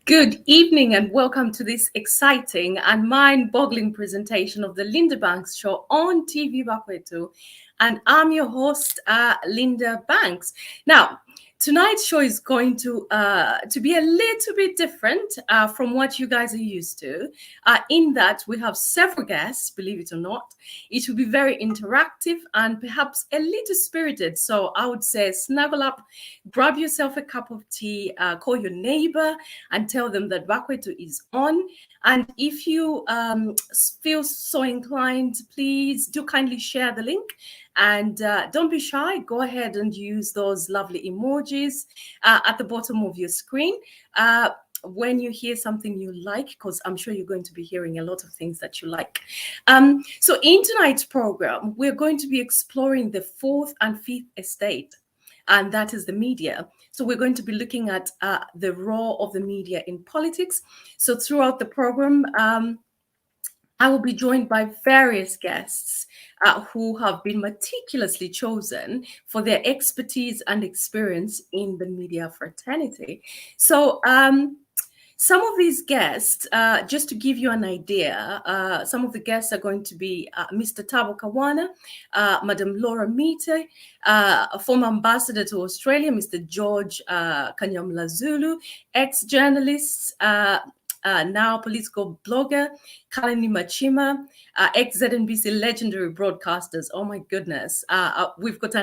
Good evening and welcome to this exciting and mind-boggling presentation of the Linda Banks Show on TV Bakwetu. And I'm your host, Linda Banks. Now, tonight's show is going to be a little bit different from what you guys are used to, in that we have several guests, believe it or not. It will be very interactive and perhaps a little spirited. So I would say snuggle up, grab yourself a cup of tea, call your neighbor and tell them that Bakwetu is on. And if you feel so inclined, please do kindly share the link. And don't be shy. Go ahead and use those lovely emojis at the bottom of your screen when you hear something you like, because I'm sure you're going to be hearing a lot of things that you like. So in tonight's program, we're going to be exploring the fourth and fifth estate, and that is the media. So we're going to be looking at the role of the media in politics. So throughout the program, I will be joined by various guests who have been meticulously chosen for their expertise and experience in the media fraternity. So, some of these guests, just to give you an idea, some of the guests are going to be Mr. Tabo Kawana, Madam Laura Miti, a former ambassador to Australia, Mr. George Kanyamla Zulu, ex-journalists, now political blogger, Kalini Machima, ex-ZNBC legendary broadcasters. Oh my goodness. We've got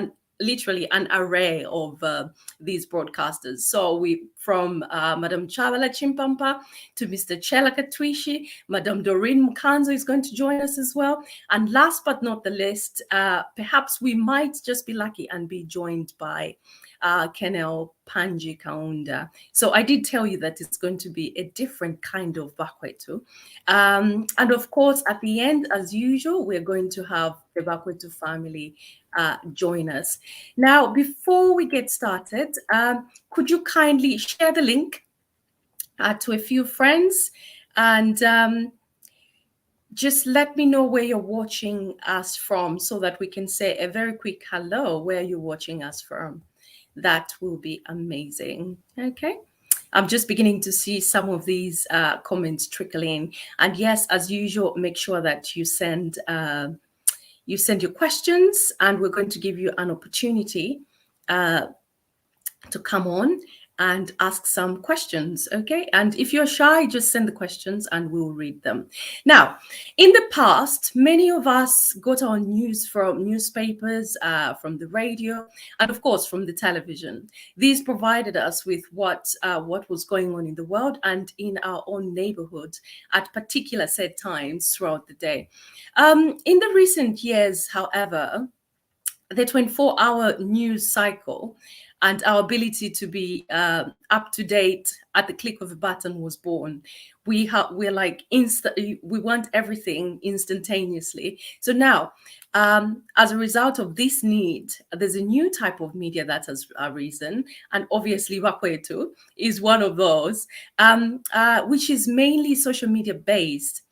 literally an array of these broadcasters. So we from Madam Chavala Chimpampa to Mr. Chela Katwishi, Madam Doreen Mukanzo is going to join us as well. And last but not the least, perhaps we might just be lucky and be joined by Kenel Panji Kaunda. So I did tell you that it's going to be a different kind of Bakwetu. And of course, at the end, as usual, we're going to have the Bakwetu family join us. Now, before we get started, could you kindly share the link to a few friends and just let me know where you're watching us from so that we can say a very quick hello where you're watching us from. That will be amazing. Okay. I'm just beginning to see some of these comments trickle in. And yes, as usual, make sure that you send your questions, and we're going to give you an opportunity to come on and ask some questions, okay? And if you're shy, just send the questions and we'll read them. Now, in the past, many of us got our news from newspapers, from the radio, and of course, from the television. These provided us with what was going on in the world and in our own neighborhood at particular set times throughout the day. In the recent years, however, the 24-hour news cycle and our ability to be up to date at the click of a button was born. We're like we want everything instantaneously. So now, as a result of this need, there's a new type of media that has arisen, and obviously Wakwetu is one of those, which is mainly social media based.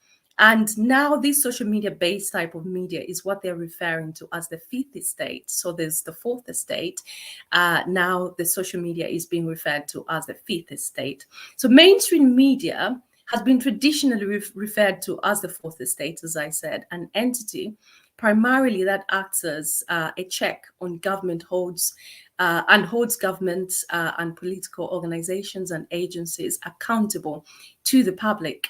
And now this social media based type of media is what they're referring to as the fifth estate. So there's the fourth estate. Now the social media is being referred to as the fifth estate. So mainstream media has been traditionally referred to as the fourth estate, as I said, an entity primarily that acts as a check on government holds governments and political organizations and agencies accountable to the public.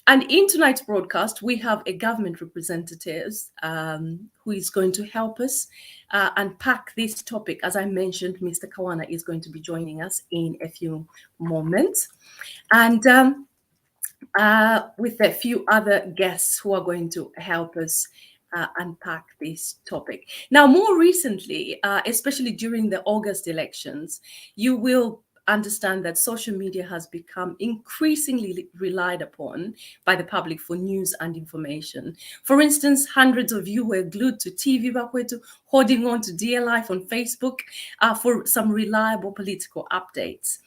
And in tonight's broadcast, we have a government representative who is going to help us unpack this topic. As I mentioned, Mr. Kawana is going to be joining us in a few moments. And with a few other guests who are going to help us unpack this topic. Now, more recently, especially during the August elections, you will understand that social media has become increasingly relied upon by the public for news and information. For instance, hundreds of you were glued to TV Bakwetu, holding on to Dear Life on Facebook for some reliable political updates.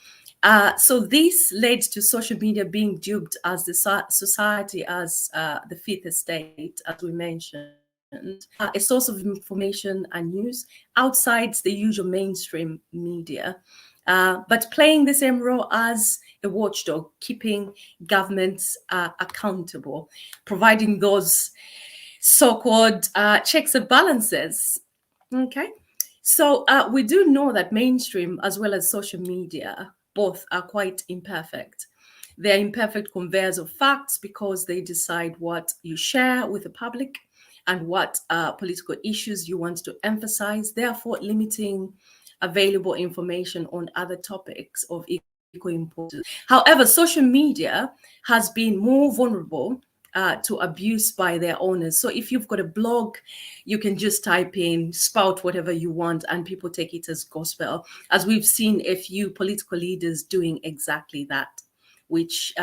So this led to social media being duped as the society as the fifth estate, as we mentioned, a source of information and news outside the usual mainstream media. But playing the same role as a watchdog, keeping governments accountable, providing those so-called checks and balances. Okay, so we do know that mainstream as well as social media both are quite imperfect. They're imperfect conveyors of facts because they decide what you share with the public and what political issues you want to emphasize, therefore limiting available information on other topics of equal importance. However, social media has been more vulnerable to abuse by their owners. So if you've got a blog, you can just type in, spout whatever you want, and people take it as gospel, as we've seen a few political leaders doing exactly that, which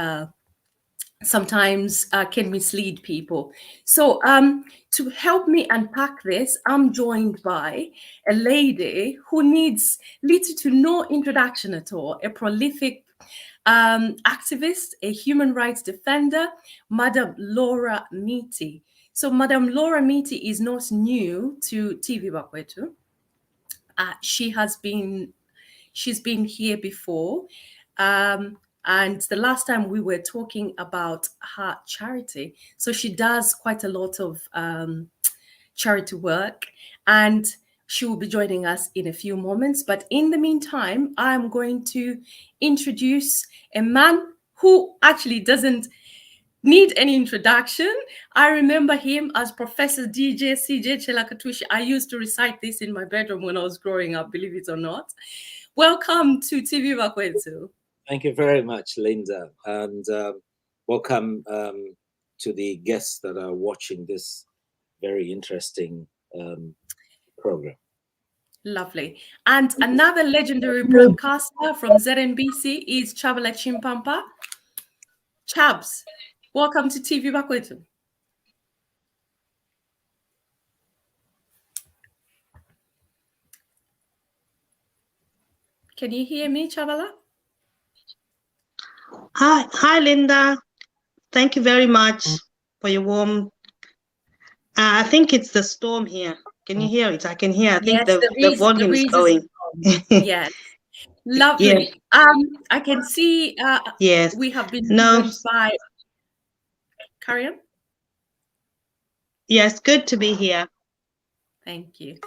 sometimes can mislead people. So to help me unpack this, I'm joined by a lady who needs little to no introduction at all, a prolific activist, a human rights defender, Madam Laura Miti. So Madam Laura Miti is not new to TV Bakwetu. She has been She's been here before. And the last time we were talking about her charity. So she does quite a lot of charity work, and she will be joining us in a few moments. But in the meantime, I'm going to introduce a man who actually doesn't need any introduction. I remember him as Professor DJ CJ Chelakatushi. I used to recite this in my bedroom when I was growing up, believe it or not. Welcome to TV Bakwetu. Thank you very much, Linda, and welcome to the guests that are watching this very interesting program. Lovely. And another legendary broadcaster from ZNBC is Chabala Chimpampa. Chabs, welcome to TV Bakwetu. Can you hear me, Chabala? Hi, Linda. Thank you very much for your warm. I think it's the storm here. Can you hear it? I can hear. I think the volume is going. Yes. Lovely. Yes. I can see yes. We have been joined by. Carry on. Yes, good to be here. Thank you.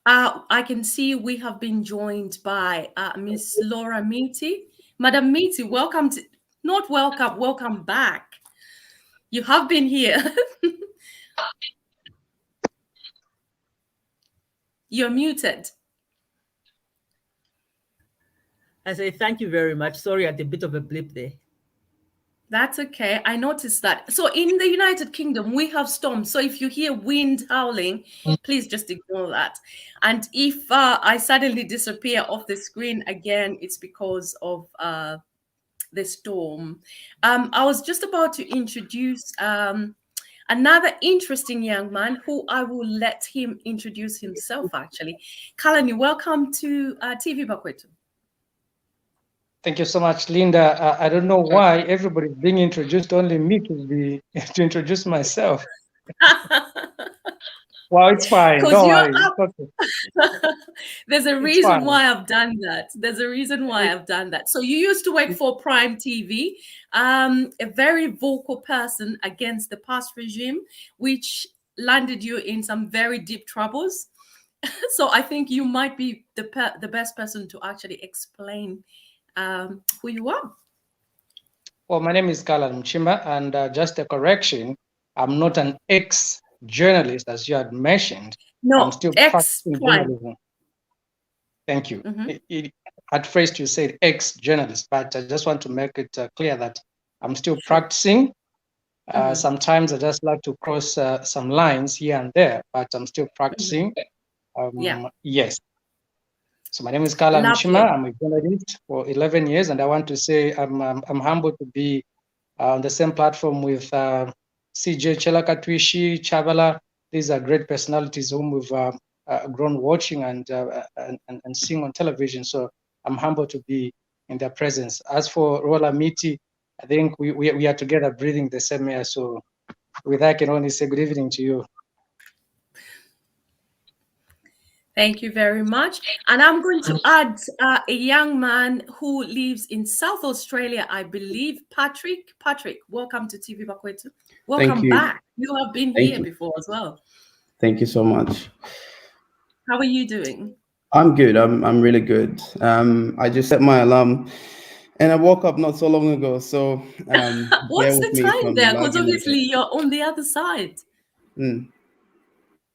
I can see we have been joined by Miss Laura Miti. Madam Miti, welcome to, not welcome, welcome back. You have been here. You're muted. I say thank you very much. Sorry, I had a bit of a blip there. That's okay. I noticed that. So in the United Kingdom, we have storms. So if you hear wind howling, please just ignore that. And if I suddenly disappear off the screen again, it's because of the storm. I was just about to introduce another interesting young man who I will let him introduce himself, actually. Kalani, welcome to TV Bakwetu. Thank you so much, Linda. I don't know why everybody's being introduced, only me to introduce myself. Well, it's fine. Don't worry. Okay. There's a reason why I've done that. There's a reason why I've done that. So you used to work for Prime TV, a very vocal person against the past regime, which landed you in some very deep troubles. So I think you might be the best person to actually explain who you are. Well, my name is Kalan Mchimba, and just a correction, I'm not an ex-journalist, as you had mentioned. No, I'm still practicing journalism. Thank you. At first, you said ex-journalist, but I just want to make it clear that I'm still practicing. Sometimes I just like to cross some lines here and there, but I'm still practicing. Yes. So my name is Kala Mchima. I'm a journalist for 11 years, and I want to say I'm humbled to be on the same platform with CJ Chelakatwishi, Chabala. These are great personalities whom we've grown watching and seeing on television. So I'm humbled to be in their presence. As for Rola Miti, I think we are together breathing the same air. So with that, I can only say good evening to you. Thank you very much. And I'm going to add a young man who lives in South Australia, I believe, Patrick. Patrick, welcome to TV Bakwetu. Welcome back. You have been here before as well. Thank you so much. How are you doing? I'm good. I'm really good. I just set my alarm and I woke up not so long ago. So what's the time there? Because obviously you're on the other side.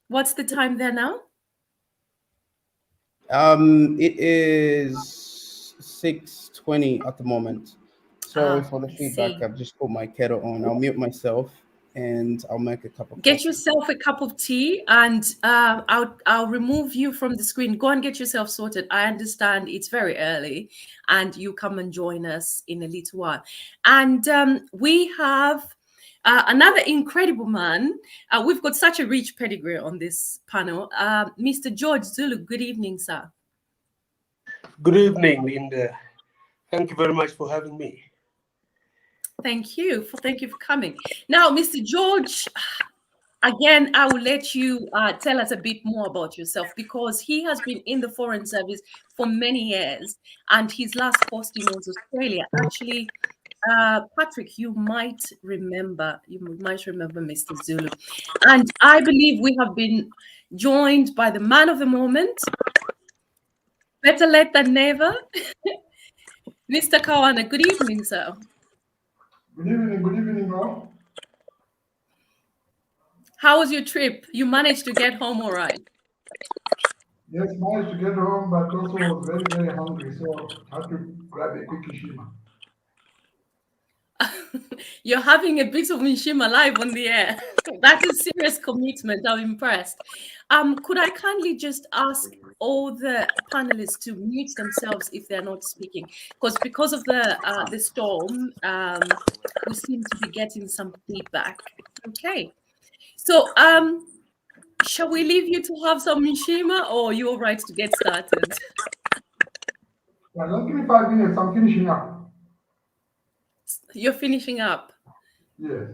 What's the time there now? It is 6:20 at the moment. Sorry for the feedback. I've just put my kettle on. I'll mute myself. and I'll make a cup of Get coffee. yourself a cup of tea, and I'll remove you from the screen. Go and get yourself sorted. I understand it's very early, and you come and join us in a little while. And we have another incredible man. We've got such a rich pedigree on this panel. Mr. George Zulu, good evening, sir. Good evening, Linda. Thank you very much for having me. Thank you for coming. Now, Mr. George, again, I will let you tell us a bit more about yourself, because he has been in the Foreign Service for many years, and his last posting was Australia. Actually, Patrick, you might remember Mr. Zulu. And I believe we have been joined by the man of the moment. Better late than never. Mr. Kawana, good evening, sir. Good evening all. How was your trip? You managed to get home all right? Yes, managed to get home, but also was very, very hungry, so I had to grab a quick Ishima. You're having a bit of Mishima live on the air. That is serious commitment. I'm impressed. Could I kindly just ask all the panelists to mute themselves if they're not speaking? Because of the storm, we seem to be getting some feedback. Okay. So shall we leave you to have some Mishima, or are you all right to get started? Yeah, just give me 5 minutes. I'm finishing up. You're finishing up? Yes.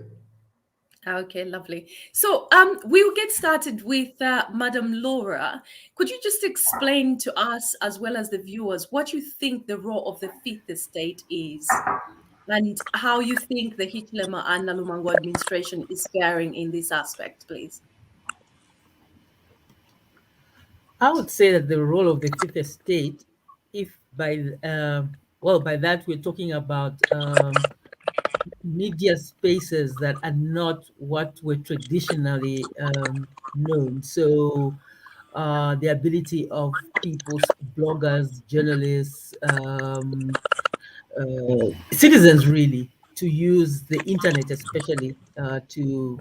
Okay, lovely. So we will get started with Madam Laura. Could you just explain to us, as well as the viewers, what you think the role of the Fifth Estate is, and how you think the Hichilema and Nalumango administration is faring in this aspect, please? I would say that the role of the Fifth Estate, if by that we're talking about media spaces that are not what were traditionally known. So the ability of people, bloggers, journalists, citizens really, to use the internet especially to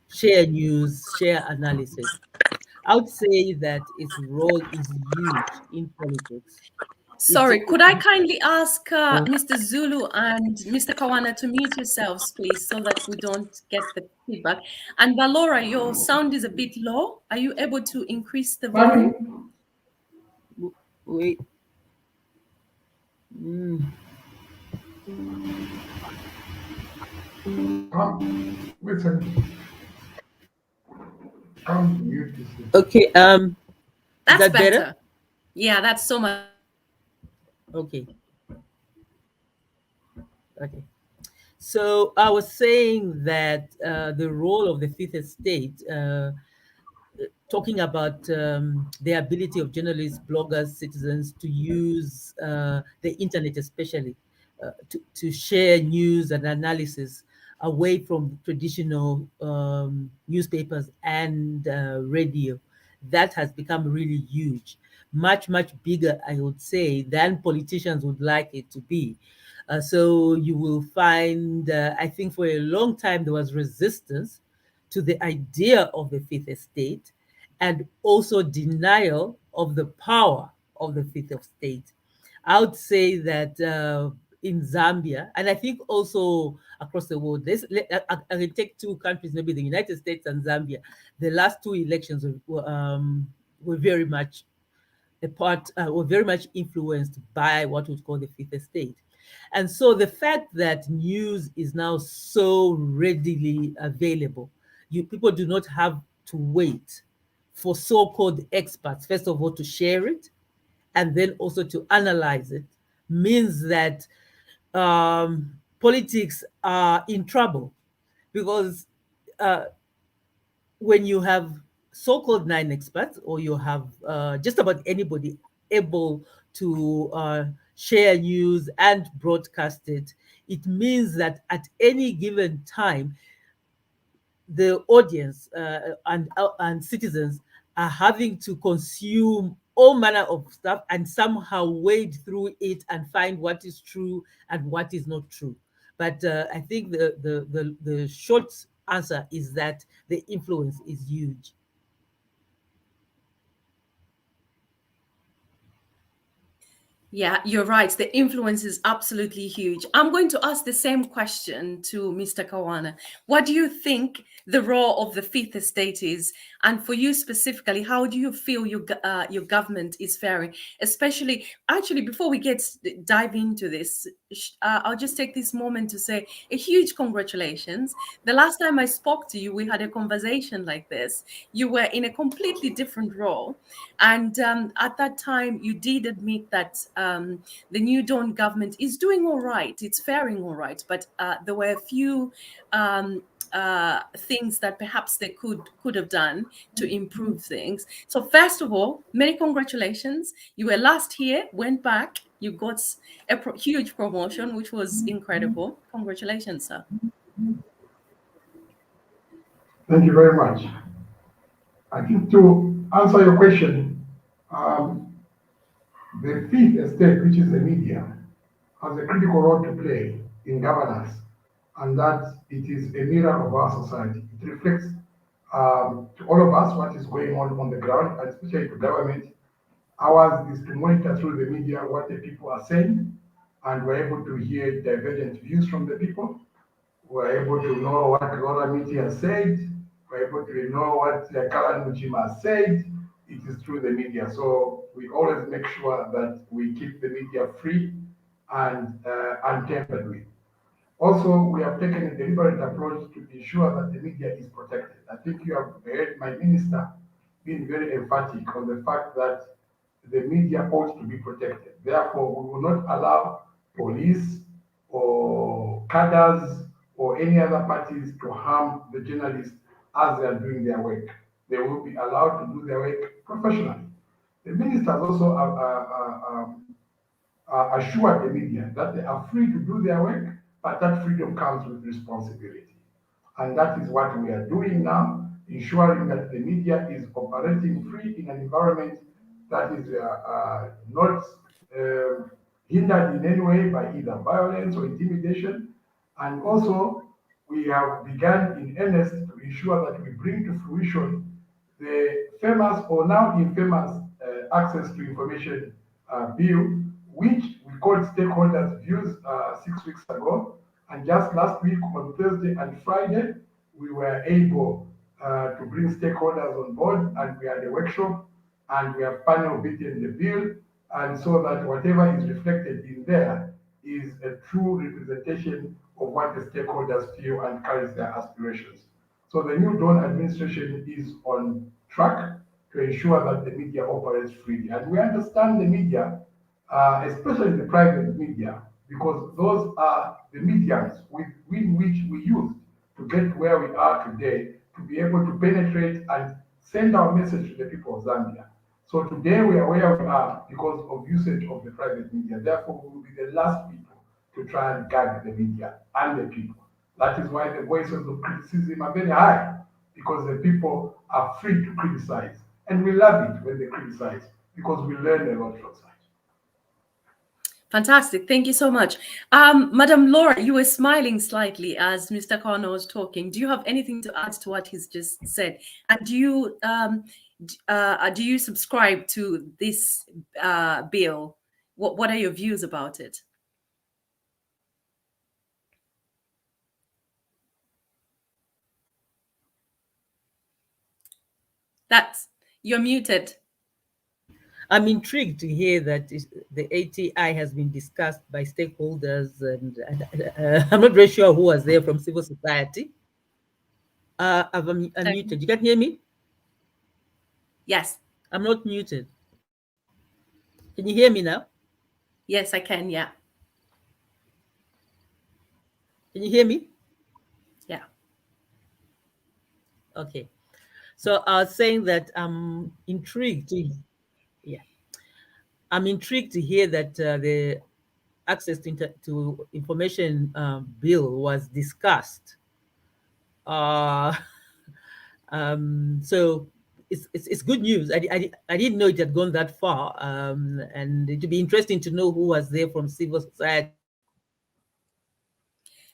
share news, share analysis. I would say that its role is huge in politics. Sorry, could I kindly ask Mr. Zulu and Mr. Kawana to mute yourselves, please, so that we don't get the feedback. And Valora, your sound is a bit low. Are you able to increase the volume? Wait. Okay. That's that better? Yeah, that's so much. Okay. Okay. So I was saying that the role of the Fifth Estate, talking about the ability of journalists, bloggers, citizens to use the internet especially to share news and analysis away from traditional newspapers and radio. That has become really huge, much bigger, I would say, than politicians would like it to be. So you will find, I think for a long time, there was resistance to the idea of the Fifth Estate, and also denial of the power of the Fifth Estate. I would say that in Zambia, and I think also across the world, I can take two countries, maybe the United States and Zambia. The last two elections were very much were very much influenced by what we call the Fifth Estate. And so the fact that news is now so readily available, people do not have to wait for so-called experts, first of all, to share it, and then also to analyze it, means that politics are in trouble, because when you have so-called 9 experts, or you have just about anybody able to share news and broadcast it, it means that at any given time, the audience and citizens are having to consume all manner of stuff and somehow wade through it and find what is true and what is not true. But I think the short answer is that the influence is huge. Yeah, you're right. The influence is absolutely huge. I'm going to ask the same question to Mr. Kawana. What do you think the role of the Fifth Estate is? And for you specifically, how do you feel your government is faring? Especially, actually, before we dive into this, I'll just take this moment to say a huge congratulations. The last time I spoke to you, we had a conversation like this. You were in a completely different role. And at that time, you did admit that the New Dawn government is doing all right. It's faring all right. But there were a few things that perhaps they could have done to improve things. So first of all, many congratulations. You were last here, went back. You got a huge promotion, which was incredible. Congratulations, sir. Thank you very much. I think to answer your question, the Fifth Estate, which is the media, has a critical role to play in governance, and that it is a mirror of our society. It reflects to all of us what is going on the ground, and especially to government. Ours is to monitor through the media what the people are saying, and we're able to hear divergent views from the people. We're able to know what Laura Miti has said. We're able to know what Kalan Mujima has said. It is through the media. So we always make sure that we keep the media free and untampered with. Also, we have taken a deliberate approach to ensure that the media is protected. I think you have heard my minister being very emphatic on the fact that the media ought to be protected. Therefore, we will not allow police or cadres or any other parties to harm the journalists as they are doing their work. They will be allowed to do their work professionally. The minister has also assured the media that they are free to do their work, but that freedom comes with responsibility. And that is what we are doing now, ensuring that the media is operating free in an environment that is not hindered in any way by either violence or intimidation. And also, we have begun in earnest to ensure that we bring to fruition the famous or now infamous Access to Information Bill, which we called stakeholders' views 6 weeks ago. And just last week on Thursday and Friday, we were able to bring stakeholders on board, and we had a workshop, and we have panel beaten the bill, and so that whatever is reflected in there is a true representation of what the stakeholders feel and carries their aspirations. So the New Dawn administration is on track to ensure that the media operates freely. And we understand the media, especially the private media, because those are the mediums with which we use to get where we are today, to be able to penetrate and send our message to the people of Zambia. So today we are where we are because of usage of the private media. Therefore, we will be the last people to try and gag the media and the people. That is why the voices of criticism are very high, because the people are free to criticize. And we love it when they criticize, because we learn a lot from such. Fantastic. Thank you so much. Madam Laura, you were smiling slightly as Mr. Connor was talking. Do you have anything to add to what he's just said? And do you subscribe to this bill? What are your views about it? You're muted. I'm intrigued to hear that the ATI has been discussed by stakeholders, and I'm not very sure who was there from civil society. I've unmuted. You can hear me? Yes. I'm not muted. Can you hear me now? Yes, I can. Yeah. Can you hear me? Yeah. Okay. So I was saying that I'm intrigued. I'm intrigued to hear that the access to information bill was discussed. So it's good news. I didn't know it had gone that far, and it would be interesting to know who was there from civil society.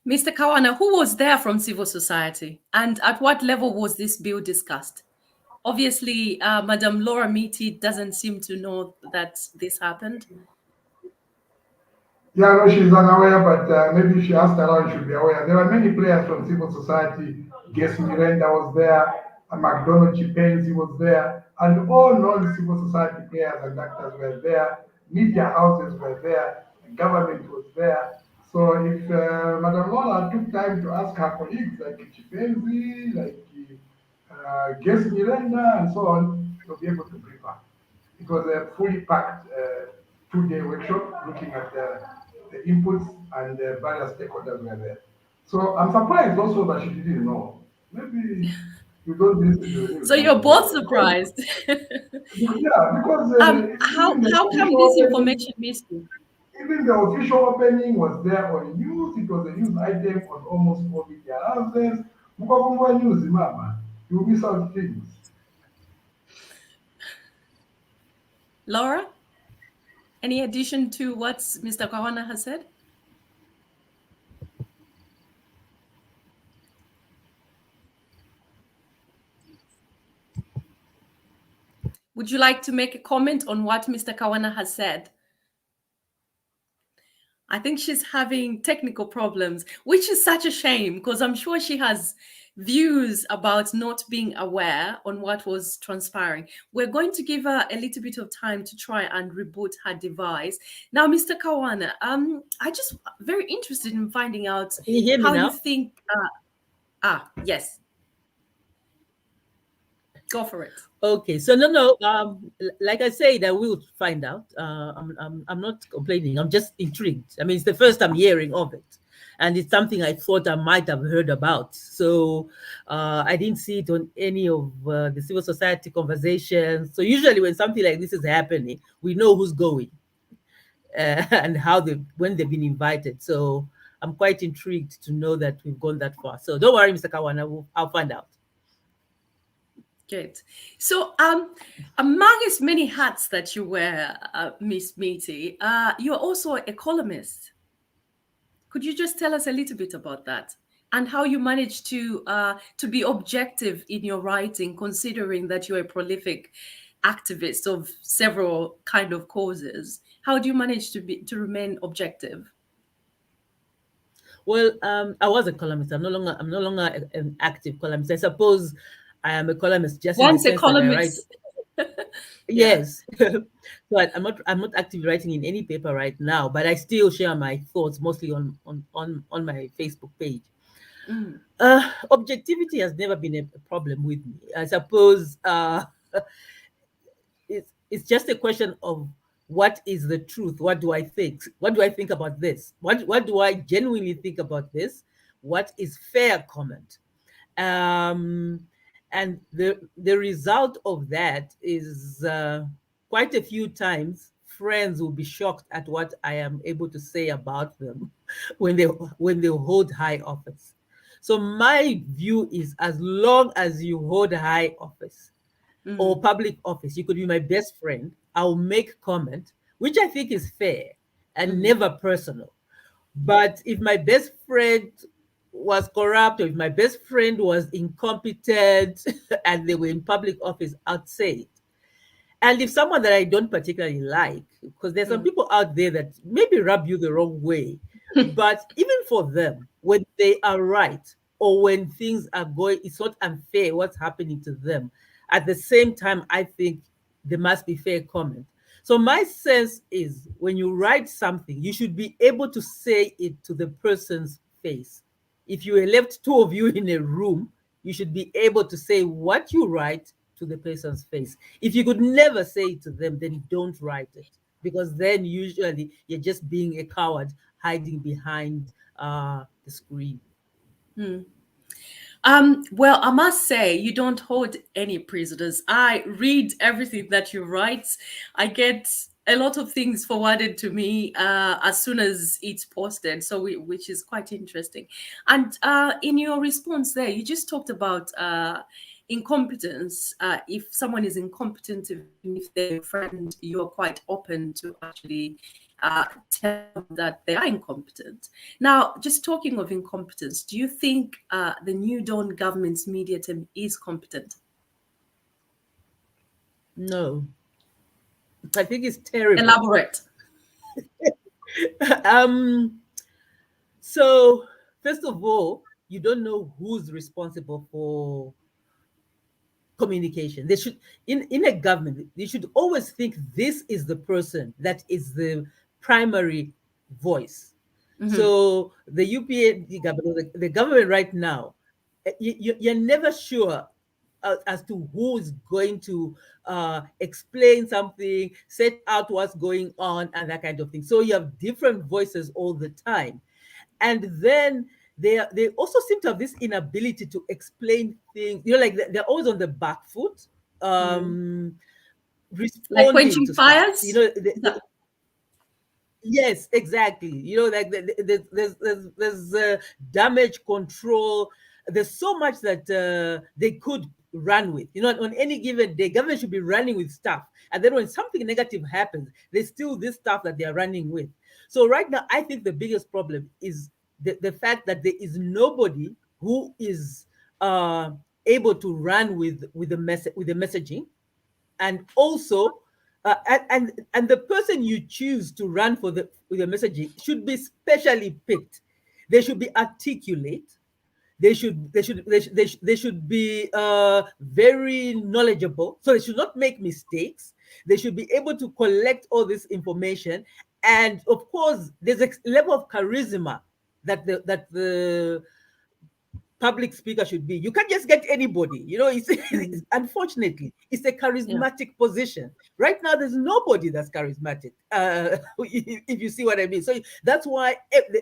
Mr. Kawana, who was there from civil society, and at what level was this bill discussed? Obviously, Madam Laura Miti doesn't seem to know that this happened. Yeah, no, she's unaware, but maybe if she asked around, she'll be aware. There were many players from civil society. Guess Miranda was there, McDonald Chipenzi was there, and all non-civil society players and actors were there. Media houses were there. The government was there. So if Madam Lola took time to ask her colleagues like Chipenzi, like Guess Miranda, and so on, they'll be able to brief her. It was a fully packed two-day workshop looking at the inputs and the various stakeholders were there. So I'm surprised also that she didn't know. Maybe you don't listen to the news. So you're both surprised. Yeah, because how come this information missed you? Even the official opening was there on news. It was a news item on almost all media houses. Mukabungwa news, mama. You miss out things. Laura, any addition to what Mr. Kawana has said? Would you like to make a comment on what Mr. Kawana has said? I think she's having technical problems, which is such a shame because I'm sure she has views about not being aware on what was transpiring. We're going to give her a little bit of time to try and reboot her device. Now, Mr. Kawana, I just very interested in finding out Can you hear me how now? you think. Yes. Go for it. Okay, so like I said, I will find out. I'm not complaining. I'm just intrigued. I mean, it's the first I'm hearing of it, and it's something I thought I might have heard about. So I didn't see it on any of the civil society conversations. So usually when something like this is happening, we know who's going and when they've been invited. So I'm quite intrigued to know that we've gone that far. So don't worry, Mr. Kawana, I'll find out. Good. So, among his many hats that you wear, Miss Miti, you're also a columnist. Could you just tell us a little bit about that and how you manage to be objective in your writing, considering that you're a prolific activist of several kind of causes? How do you manage to remain objective? Well, I was a columnist. I'm no longer an active columnist. I suppose I am a columnist just Once in the a sense that I columnist. write. Yes. So I'm not actively writing in any paper right now, but I still share my thoughts mostly on my Facebook page. Mm. Objectivity has never been a problem with me. I suppose it's just a question of what is the truth? What do I think? What do I think about this? What do I genuinely think about this? What is fair comment? And the result of that is quite a few times friends will be shocked at what I am able to say about them when they hold high office. So my view is, as long as you hold high office or public office, you could be my best friend, I'll make comment, which I think is fair and never personal. But if my best friend was corrupt, or if my best friend was incompetent and they were in public office, I'd say it. And if someone that I don't particularly like, because there's some people out there that maybe rub you the wrong way, but even for them, when they are right or when things are going, it's not unfair what's happening to them. At the same time, I think there must be fair comment. So my sense is, when you write something, you should be able to say it to the person's face. If you left two of you in a room, you should be able to say what you write to the person's face. If you could never say it to them, then don't write it, because then usually you're just being a coward hiding behind the screen. Well, I must say, you don't hold any prisoners. I read everything that you write. I get a lot of things forwarded to me as soon as it's posted, which is quite interesting. And in your response there, you just talked about incompetence. If someone is incompetent, if they're a friend, you're quite open to actually tell that they are incompetent. Now, just talking of incompetence, do you think the New Dawn government's media team is competent? No. I think it's terrible. Elaborate. So, first of all, you don't know who's responsible for communication. They should, in a government, they should always think this is the person that is the primary voice. So the UPND government, the government right now, you're never sure as to who is going to explain something, set out what's going on, and that kind of thing. So you have different voices all the time. And then they also seem to have this inability to explain things. Like they're always on the back foot, responding like quenching to fires. Stuff. Yes, exactly. Like there's damage control. There's so much that they could run with. On any given day, government should be running with stuff. And then when something negative happens, there's still this stuff that they're running with. So right now, I think the biggest problem is the fact that there is nobody who is able to run with the messaging, and also and the person you choose to run with the messaging should be specially picked. They should be articulate. They should be very knowledgeable. So they should not make mistakes. They should be able to collect all this information. And of course, there's a level of charisma that the public speaker should be. You can't just get anybody. It's unfortunately, it's a charismatic position. Right now, there's nobody that's charismatic, if you see what I mean. So that's why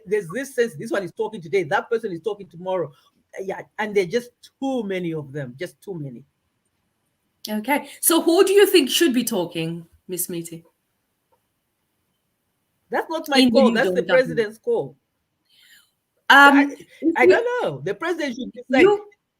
there's this sense, this one is talking today, that person is talking tomorrow. Yeah, and there are just too many of them, just too many. Okay, so who do you think should be talking, Miss Miti? That's not my call. That's the president's call. I don't know. The president should decide.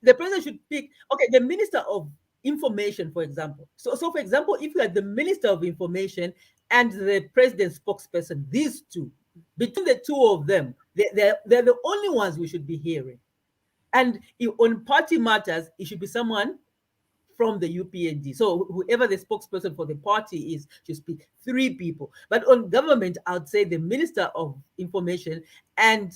The president should pick. Okay, the minister of information, for example. So for example, if you had the minister of information and the president's spokesperson, these two, between the two of them, they're the only ones we should be hearing. And on party matters, it should be someone from the UPND. So whoever the spokesperson for the party is should speak. 3 people. But on government, I would say the minister of information and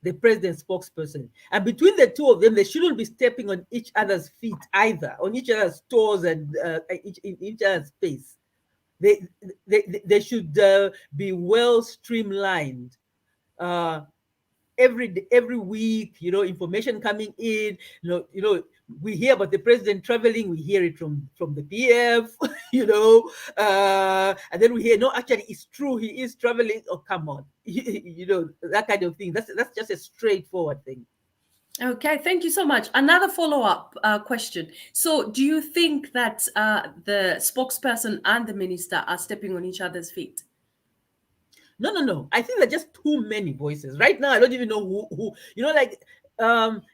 the president's spokesperson. And between the two of them, they shouldn't be stepping on each other's feet either, on each other's toes and in each other's space. They should be well streamlined. Every week, information coming in. We hear about the president traveling. We hear it from the PF. And then we hear, no, actually, it's true. He is traveling. Oh, come on, that kind of thing. That's just a straightforward thing. Okay, thank you so much. Another follow-up question. So, do you think that the spokesperson and the minister are stepping on each other's feet? No. I think there are just too many voices. Right now, I don't even know who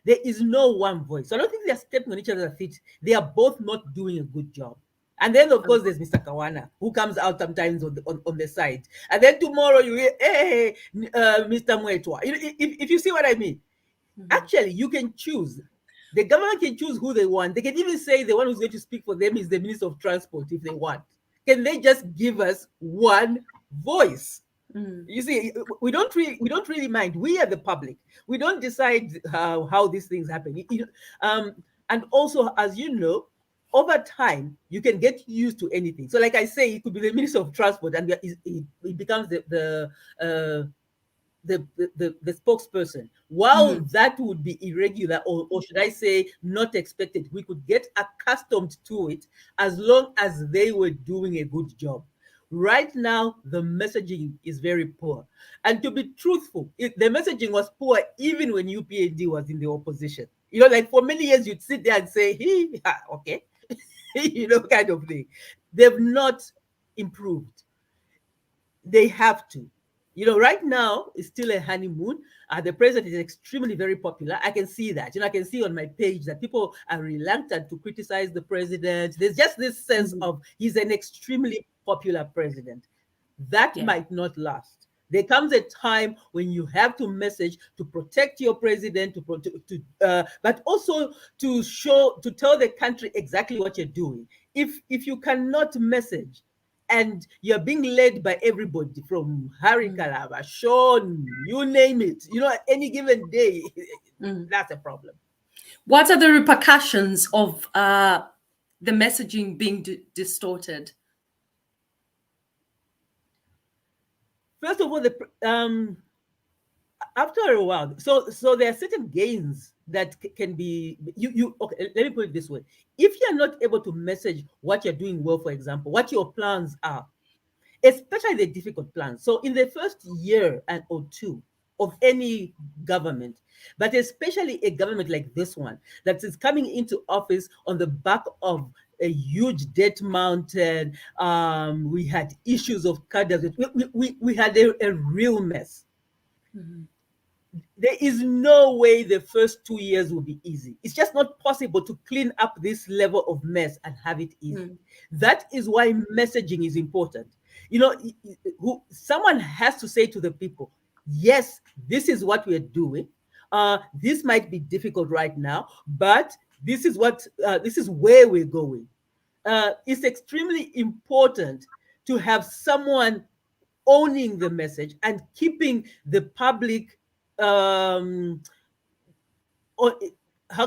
there is no one voice. So I don't think they're stepping on each other's feet. They are both not doing a good job. And then, of course, there's Mr. Kawana, who comes out sometimes on the side. And then tomorrow you hear, hey, Mr. Mwetwa. If you see what I mean. Actually, you can choose. The government can choose who they want. They can even say the one who's going to speak for them is the Minister of Transport if they want. Can they just give us one voice? You see, we don't really mind. We are the public. We don't decide how these things happen. And also, as you know, over time you can get used to anything. So, like I say, it could be the Minister of Transport, and it becomes the spokesperson. While that would be irregular, or should I say, not expected, we could get accustomed to it as long as they were doing a good job. Right now, the messaging is very poor. And to be truthful, the messaging was poor even when UPND was in the opposition. Like for many years, you'd sit there and say, okay, kind of thing. They've not improved. They have to. Right now, it's still a honeymoon. The president is extremely very popular. I can see that. I can see on my page that people are reluctant to criticize the president. There's just this sense of he's an extremely popular president. that might not last. There comes a time when you have to message to protect your president, but also to tell the country exactly what you're doing. If you cannot message, and you're being led by everybody from Harry Kalava, Sean, you name it, any given day, that's a problem. What are the repercussions of the messaging being distorted? First of all, after a while, so there are certain gains that can be okay, let me put it this way. If you're not able to message what you're doing well, for example, what your plans are, especially the difficult plans, so in the first year or two of any government, but especially a government like this one that is coming into office on the back of a huge debt mountain, we had issues of cadres, we had a real mess. There is no way the first 2 years will be easy. It's just not possible to clean up this level of mess and have it easy. That is why messaging is important. Someone has to say to the people, yes, this is what we're doing. This might be difficult right now, but this is where we're going. It's extremely important to have someone owning the message and keeping the public how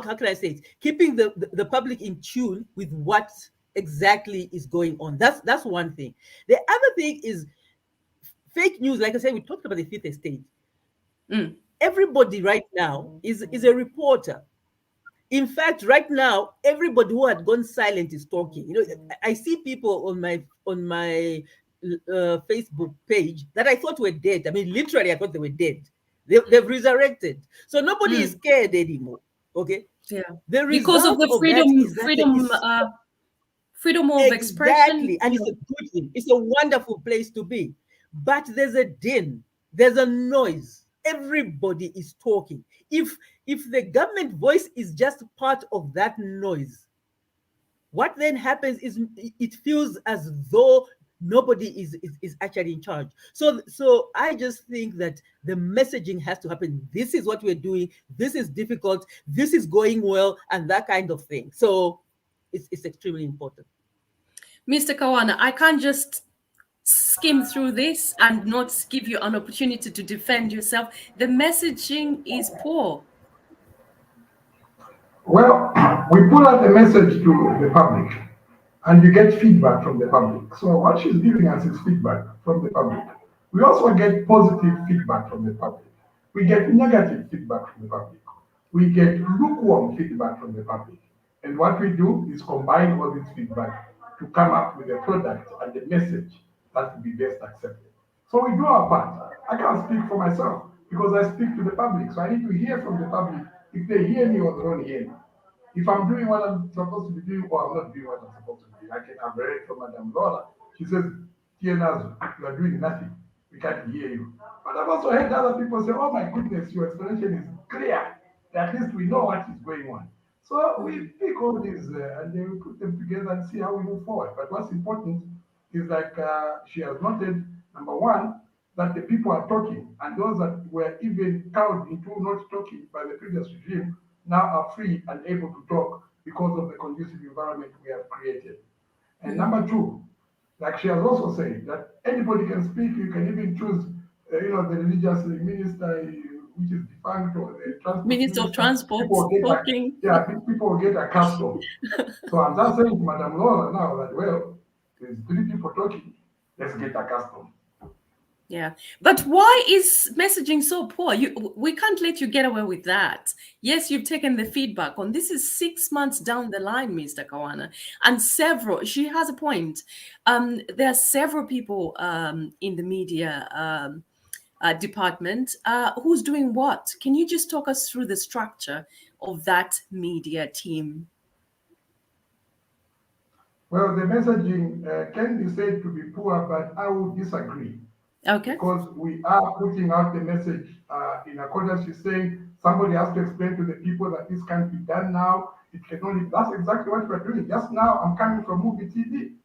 can I say it? Keeping the public in tune with what exactly is going on. That's one thing. The other thing is fake news. Like I said, we talked about the fifth estate. Everybody right now is a reporter. In fact, right now, everybody who had gone silent is talking. I see people on my Facebook page that I thought were dead. I mean, literally, I thought they were dead. They've resurrected. So nobody is scared anymore. Okay. Yeah. Because of the freedom of expression. Exactly. And it's a good thing. It's a wonderful place to be. But there's a din. There's a noise. Everybody is talking. If the government voice is just part of that noise, what then happens is it feels as though nobody is actually in charge. So I just think that the messaging has to happen. This is what we're doing. This is difficult. This is going well, and that kind of thing. So it's extremely important. Mr. Kawana, I can't just skim through this and not give you an opportunity to defend yourself. The messaging is poor. Well, we put out the message to the public, and you get feedback from the public. So what she's giving us is feedback from the public. We also get positive feedback from the public. We get negative feedback from the public. We get lukewarm feedback from the public. And what we do is combine all this feedback to come up with a product and a message that will be best accepted. So we do our part. I can't speak for myself because I speak to the public. So I need to hear from the public if they hear me or they don't hear me. If I'm doing what I'm supposed to be doing or I'm not doing what I'm supposed to be. I've read from Madam Laura. She says, TNAs, you are doing nothing. We can't hear you. But I've also heard other people say, oh my goodness, your explanation is clear. At least we know what is going on. So we pick all these and then we put them together and see how we move forward. But what's important is like she has noted, number one, that the people are talking, and those that were even cowed into not talking by the previous regime now are free and able to talk because of the conducive environment we have created. And number two, like she has also said, that anybody can speak. You can even choose, the religious minister, which is defunct, or the transport Minister of Transport. People will get accustomed. So I'm just saying to Madam Laura now that, well, there's three people talking. Let's get accustomed. Yeah, but why is messaging so poor? We can't let you get away with that. Yes, you've taken the feedback on this is 6 months down the line, Mr. Kawana, and she has a point. There are several people in the media department who's doing what? Can you just talk us through the structure of that media team? Well, the messaging can be said to be poor, but I would disagree. Okay. Because we are putting out the message in accordance with saying somebody has to explain to the people that this can't be done now. It can only, that's exactly what we're doing. Just now, I'm coming from Movie TV.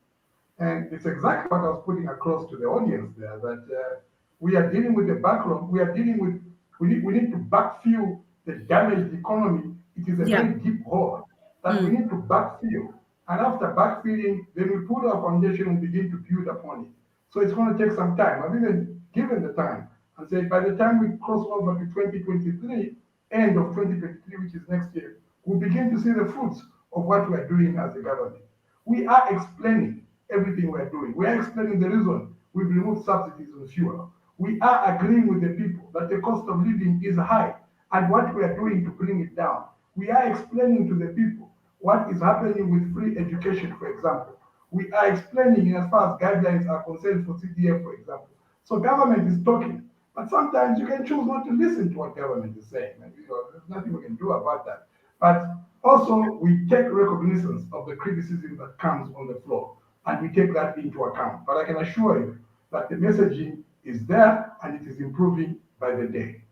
And it's exactly what I was putting across to the audience there, that we are dealing with the backlog. We are dealing with, we need to backfill the damaged economy. It is a very deep hole that we need to backfill. And after backfilling, then we put our foundation and begin to build upon it. So it's going to take some time. I've even given the time and said by the time we cross over to 2023, end of 2023, which is next year, we'll begin to see the fruits of what we're doing as a government. We are explaining everything we're doing. We are explaining the reason we've removed subsidies on fuel. We are agreeing with the people that the cost of living is high and what we are doing to bring it down. We are explaining to the people what is happening with free education, for example. We are explaining as far as guidelines are concerned for CDF, for example. So government is talking, but sometimes you can choose not to listen to what government is saying. And there's nothing we can do about that. But also, we take recognizance of the criticism that comes on the floor, and we take that into account. But I can assure you that the messaging is there, and it is improving by the day.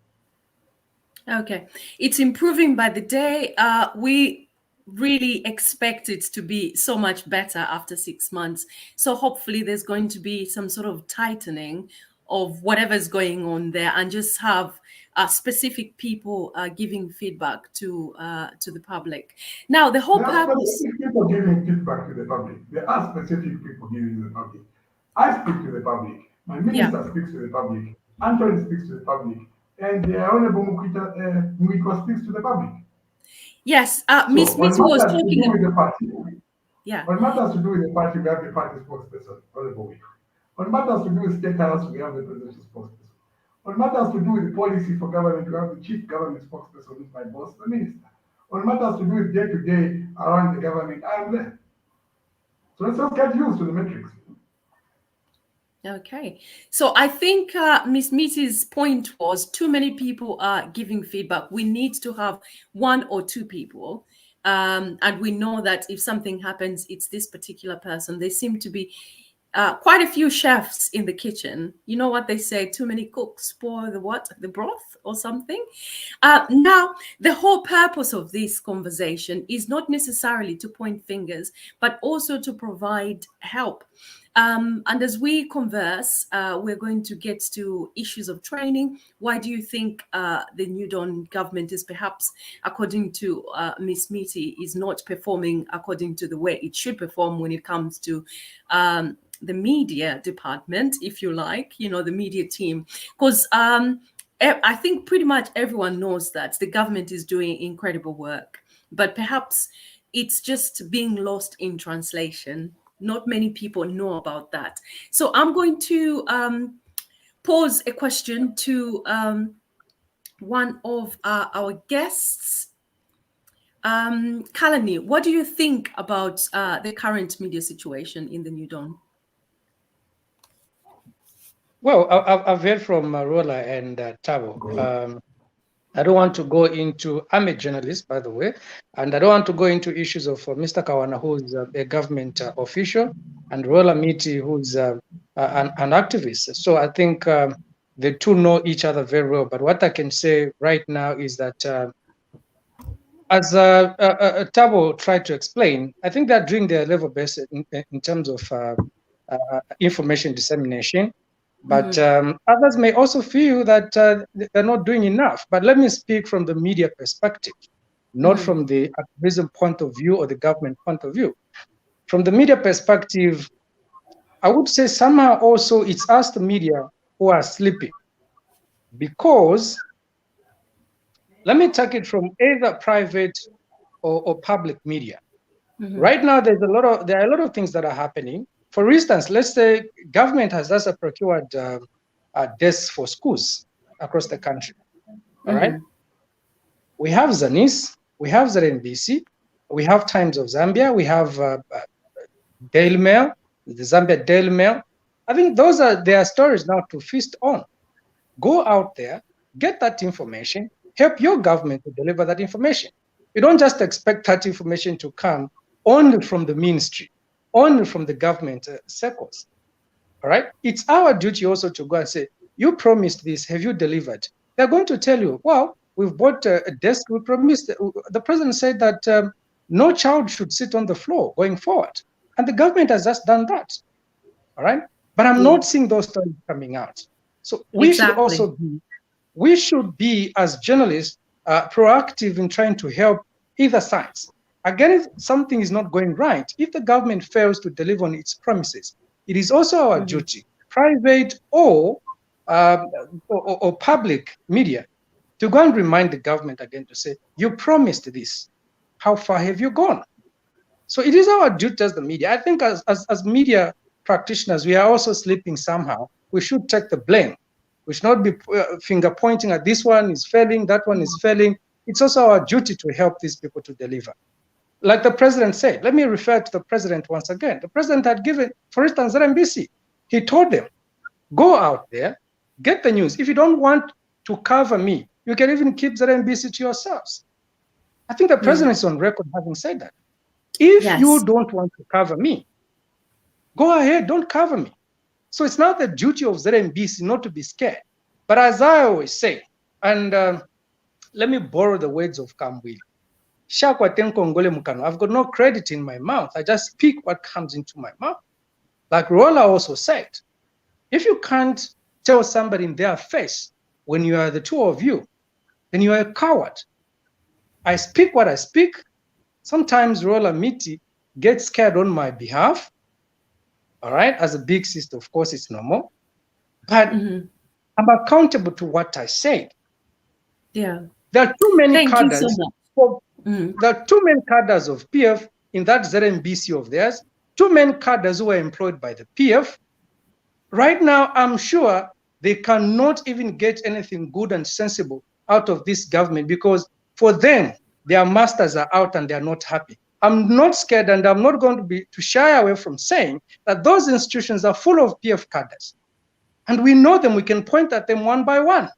Okay, it's improving by the day. We really expect it to be so much better after 6 months. So hopefully there's going to be some sort of tightening of whatever's going on there, and just have specific people giving feedback to the public. Now, the whole purpose. People giving feedback to the public. There are specific people giving to the public. I speak to the public. My minister speaks to the public. Anthony speaks to the public. And the Honorable Mwikwa speaks to the public. Yes, Ms. Miti was talking about the party. Yeah. What matters to do with the party, we have the party spokesperson, Honorable Mwikwa. What matters to do with State House, we have the presidential spokesperson. What matters to do with the policy for government, we have the chief government spokesperson, who's my boss, the minister. What matters to do with day-to-day around the government, I am there. So let's just get used to the metrics. Okay, so I think Ms. Miti's point was too many people are giving feedback. We need to have 1 or 2 people. And we know that if something happens, it's this particular person. There seem to be quite a few chefs in the kitchen. You know what they say, too many cooks spoil the what? The broth or something. Now, the whole purpose of this conversation is not necessarily to point fingers, but also to provide help. And as we converse, we're going to get to issues of training. Why do you think the New Dawn government is perhaps, according to Ms. Miti, is not performing according to the way it should perform when it comes to the media department, if you like, the media team? Because I think pretty much everyone knows that the government is doing incredible work, but perhaps it's just being lost in translation. Not many people know about that. So I'm going to pose a question to one of our guests. Kalani, what do you think about the current media situation in the New Dawn? Well, I've heard from Rola and Tabo. I don't want to go into, I'm a journalist, by the way, and I don't want to go into issues of Mr. Kawana, who's a government official, and Rola Miti, who's an activist. So I think the two know each other very well. But what I can say right now is that as Tabo tried to explain, I think they're doing their level best in terms of information dissemination. But others may also feel that they're not doing enough. But let me speak from the media perspective, not from the activism point of view or the government point of view. From the media perspective, I would say somehow also it's us, the media, who are sleeping. Because, let me take it from either private or public media. Right now, there are a lot of things that are happening. For instance, let's say government has also procured desks for schools across the country. All right. We have Zanis, we have ZNBC, we have Times of Zambia, we have Daily Mail, the Zambia Daily Mail. I think those are their stories now to feast on. Go out there, get that information, help your government to deliver that information. You don't just expect that information to come only from the ministry, only from the government circles. All right. It's our duty also to go and say, you promised this, have you delivered? They're going to tell you, well, we've bought a desk, we promised. The president said that no child should sit on the floor going forward. And the government has just done that. All right. But I'm not seeing those stories coming out. So we should also be, as journalists, proactive in trying to help either sides. Again, if something is not going right, if the government fails to deliver on its promises, it is also our duty, private or public media, to go and remind the government again to say, you promised this. How far have you gone? So it is our duty as the media. I think as media practitioners, we are also sleeping somehow. We should take the blame. We should not be finger pointing at this one is failing, that one is failing. It's also our duty to help these people to deliver. Like the president said, let me refer to the president once again. The president had given, for instance, ZMBC. He told them, go out there, get the news. If you don't want to cover me, you can even keep ZMBC to yourselves. I think the president is on record having said that. If you don't want to cover me, go ahead, don't cover me. So it's not the duty of ZMBC not to be scared. But as I always say, and let me borrow the words of Kamwili, I've got no credit in my mouth. I just speak what comes into my mouth. Like Rolla also said, if you can't tell somebody in their face when you are the two of you, then you are a coward. I speak what I speak. Sometimes Rolla Miti gets scared on my behalf. All right, as a big sister, of course, it's normal. But I'm accountable to what I said. Yeah. There are too many cadres. So there are too many cadres of PF in that ZMBC of theirs. Too many cadres who are employed by the PF. Right now, I'm sure they cannot even get anything good and sensible out of this government because for them, their masters are out and they're not happy. I'm not scared and I'm not going to shy away from saying that those institutions are full of PF cadres. And we know them, we can point at them one by one.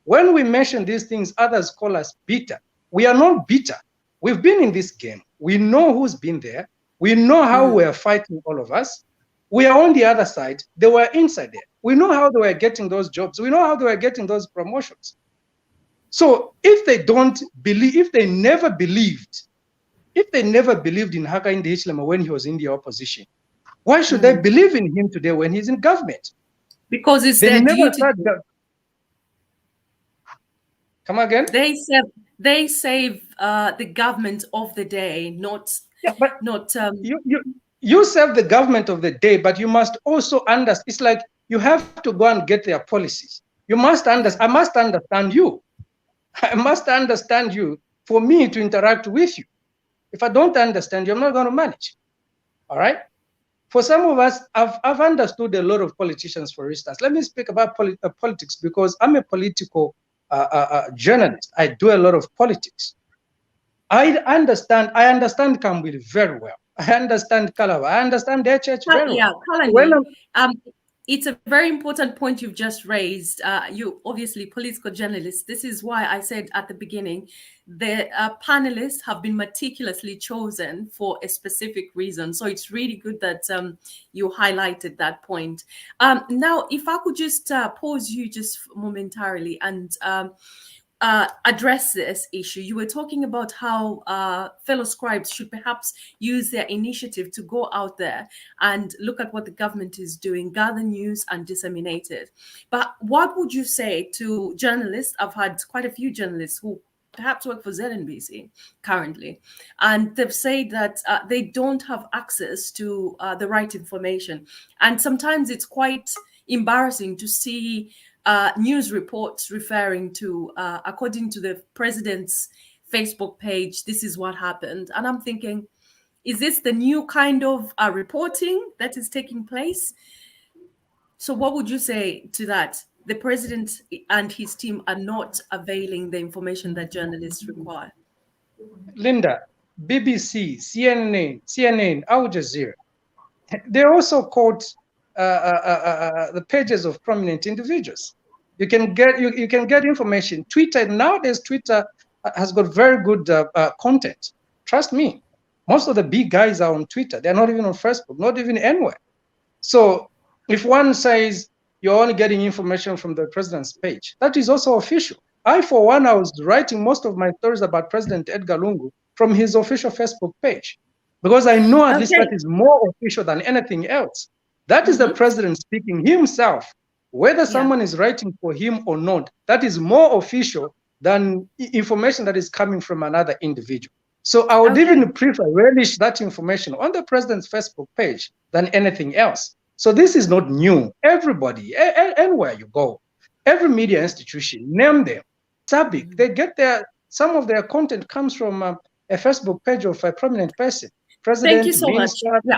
When we mention these things, others call us bitter. We are not bitter. We've been in this game. We know who's been there. We know how we're fighting, all of us. We are on the other side. They were inside there. We know how they were getting those jobs. We know how they were getting those promotions. So if they don't believe, if they never believed in Hakainde Hichilema when he was in the opposition, why should they believe in him today when he's in government? Because it's their duty. Come again? They save the government of the day, not. You serve the government of the day, but you must also understand. It's like you have to go and get their policies. You must understand. I must understand you. I must understand you for me to interact with you. If I don't understand you, I'm not going to manage. All right? For some of us, I've understood a lot of politicians, for instance. Let me speak about politics because I'm a political journalist. I do a lot of politics. I understand Kambili very well. I understand Kalawa. I understand their church very well. Kalani, it's a very important point you've just raised. You obviously political journalists. This is why I said at the beginning, the panelists have been meticulously chosen for a specific reason. So it's really good that you highlighted that point. Now, if I could just pause you just momentarily and address this issue. You were talking about how fellow scribes should perhaps use their initiative to go out there and look at what the government is doing, gather news and disseminate it. But what would you say to journalists? I've had quite a few journalists who perhaps work for ZNBC currently, and they've said that they don't have access to the right information. And sometimes it's quite embarrassing to see news reports referring to, according to the president's Facebook page, this is what happened. And I'm thinking, is this the new kind of reporting that is taking place? So what would you say to that? The president and his team are not availing the information that journalists require. Linda, BBC, CNN, Al Jazeera, they also quote the pages of prominent individuals. You can get information. Twitter, nowadays Twitter has got very good content. Trust me, most of the big guys are on Twitter. They're not even on Facebook, not even anywhere. So if one says you're only getting information from the president's page, that is also official. I, for one, I was writing most of my stories about President Edgar Lungu from his official Facebook page, because I know at least that is more official than anything else. That is the president speaking himself. Whether someone is writing for him or not, that is more official than information that is coming from another individual. So I would even prefer relish that information on the president's Facebook page than anything else. So this is not new. Everybody, anywhere you go, every media institution, name them, SABIC, they get some of their content comes from a Facebook page of a prominent person, president, Thank you so minister. much. Yeah.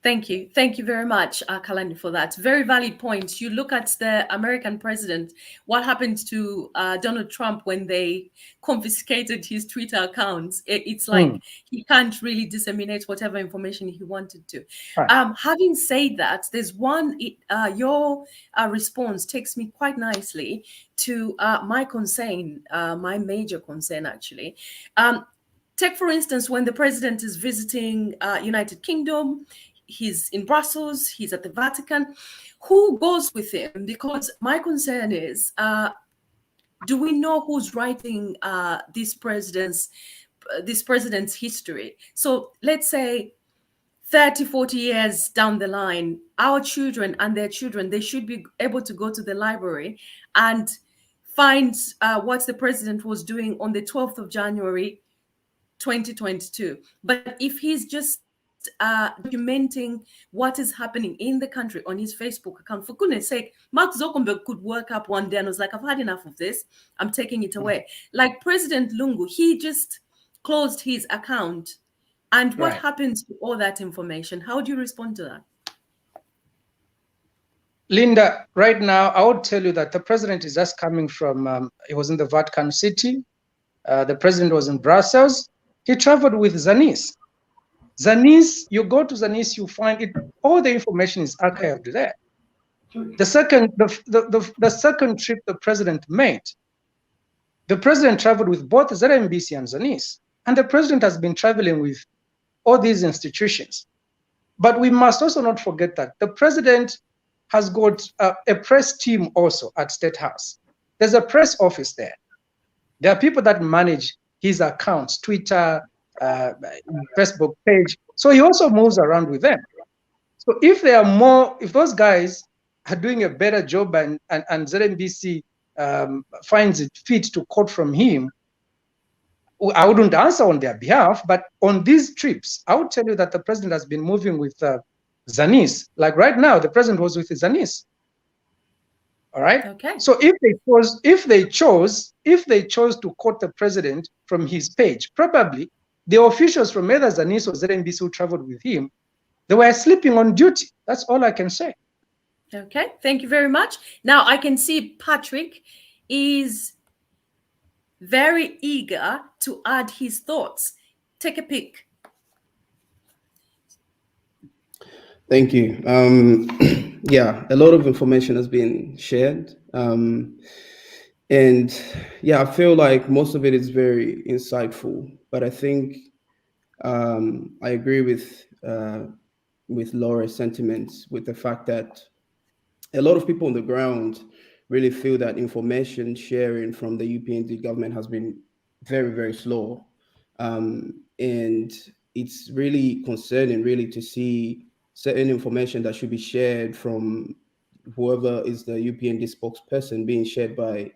Thank you. Thank you very much, Kalani, for that. Very valid point. You look at the American president, what happened to Donald Trump when they confiscated his Twitter accounts. It's like he can't really disseminate whatever information he wanted to. Right. Having said that, there's one, your response takes me quite nicely to my concern, my major concern, actually. Take, for instance, when the president is visiting United Kingdom, he's in Brussels, he's at the Vatican. Who goes with him? Because my concern is, do we know who's writing this president's history? So let's say 30, 40 years down the line, our children and their children, they should be able to go to the library and find what the president was doing on the 12th of January, 2022. But if he's just documenting what is happening in the country on his Facebook account, for goodness sake, Mark Zuckerberg could work up one day and was like, I've had enough of this, I'm taking it away. Like President Lungu, he just closed his account. And what happens to all that information? How do you respond to that? Linda, right now, I would tell you that the president is just coming from, he was in the Vatican City. The president was in Brussels. He traveled with Zanis. Zanis, you go to Zanis, you find it, all the information is archived there. The second trip the president made, the president traveled with both ZMBC and Zanis. And the president has been traveling with all these institutions. But we must also not forget that the president has got a press team also at State House. There's a press office there. There are people that manage his accounts, Twitter, Facebook page. So he also moves around with them. So if there are more, if those guys are doing a better job and ZNBC finds it fit to quote from him, I wouldn't answer on their behalf, but on these trips, I would tell you that the president has been moving with Zanis. Like right now, the president was with Zanis. All right. Okay. So if they chose to quote the president from his page, probably the officials from either Zanis or ZNBC who traveled with him, they were sleeping on duty. That's all I can say. Okay. Thank you very much. Now I can see Patrick is very eager to add his thoughts. Take a pick. Thank you. Yeah, a lot of information has been shared. And yeah, I feel like most of it is very insightful, but I think I agree with Laura's sentiments with the fact that a lot of people on the ground really feel that information sharing from the UPND government has been very, very slow. And it's really concerning really to see certain information that should be shared from whoever is the UPND spokesperson being shared by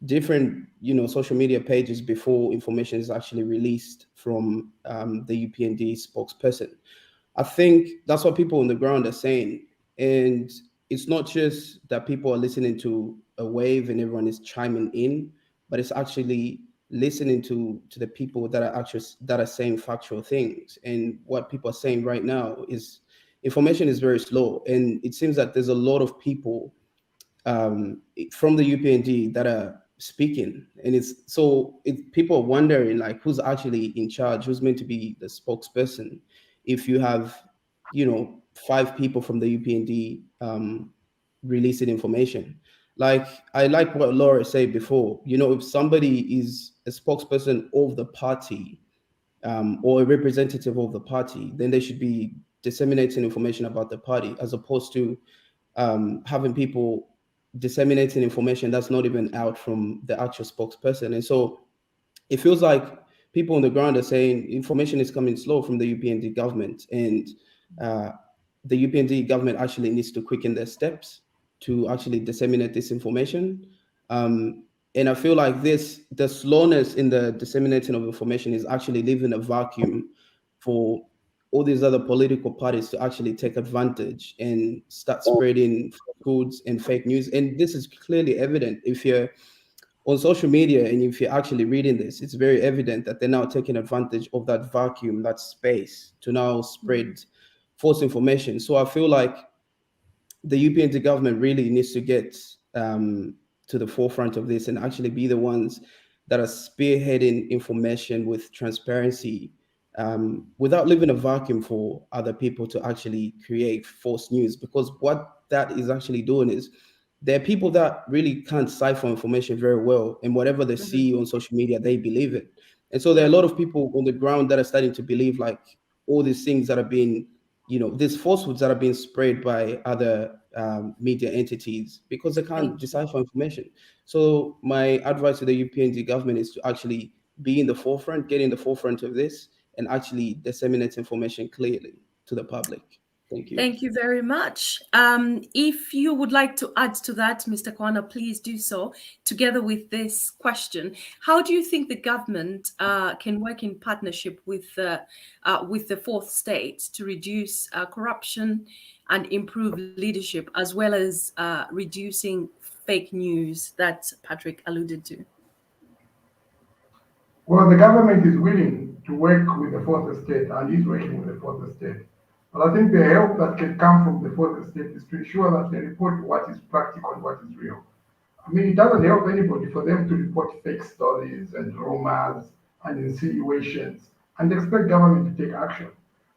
different, social media pages before information is actually released from the UPND spokesperson. I think that's what people on the ground are saying. And it's not just that people are listening to a wave and everyone is chiming in, but it's actually listening to the people that are saying factual things. And what people are saying right now is information is very slow. And it seems that there's a lot of people from the UPND that are speaking. And people are wondering like who's actually in charge, who's meant to be the spokesperson. If you have, 5 people from the UPND releasing information. Like, I like what Laura said before, if somebody is a spokesperson of the party or a representative of the party, then they should be disseminating information about the party as opposed to having people disseminating information that's not even out from the actual spokesperson. And so it feels like people on the ground are saying information is coming slow from the UPND government. And the UPND government actually needs to quicken their steps to actually disseminate this information. And I feel like the slowness in the disseminating of information is actually leaving a vacuum for all these other political parties to actually take advantage and start spreading falsehoods and fake news. And this is clearly evident if you're on social media and if you're actually reading this, it's very evident that they're now taking advantage of that vacuum, that space to now spread false information. So I feel like the UPND government really needs to get to the forefront of this and actually be the ones that are spearheading information with transparency, without leaving a vacuum for other people to actually create false news. Because what that is actually doing is there are people that really can't cipher information very well, and whatever they see on social media, they believe it. And so there are a lot of people on the ground that are starting to believe like all these things that are being, these falsehoods that are being spread by other media entities because they can't decipher information. So my advice to the UPND government is to actually be in the forefront, get in the forefront of this, and actually disseminate information clearly to the public. Thank you. Thank you very much. If you would like to add to that, Mr. Kwana, please do so together with this question. How do you think the government can work in partnership with the fourth state to reduce corruption and improve leadership, as well as reducing fake news that Patrick alluded to? Well, the government is willing to work with the fourth estate and is working with the fourth estate. But I think the help that can come from the fourth estate is to ensure that they report what is practical and what is real. I mean, it doesn't help anybody for them to report fake stories and rumors and insinuations and expect government to take action.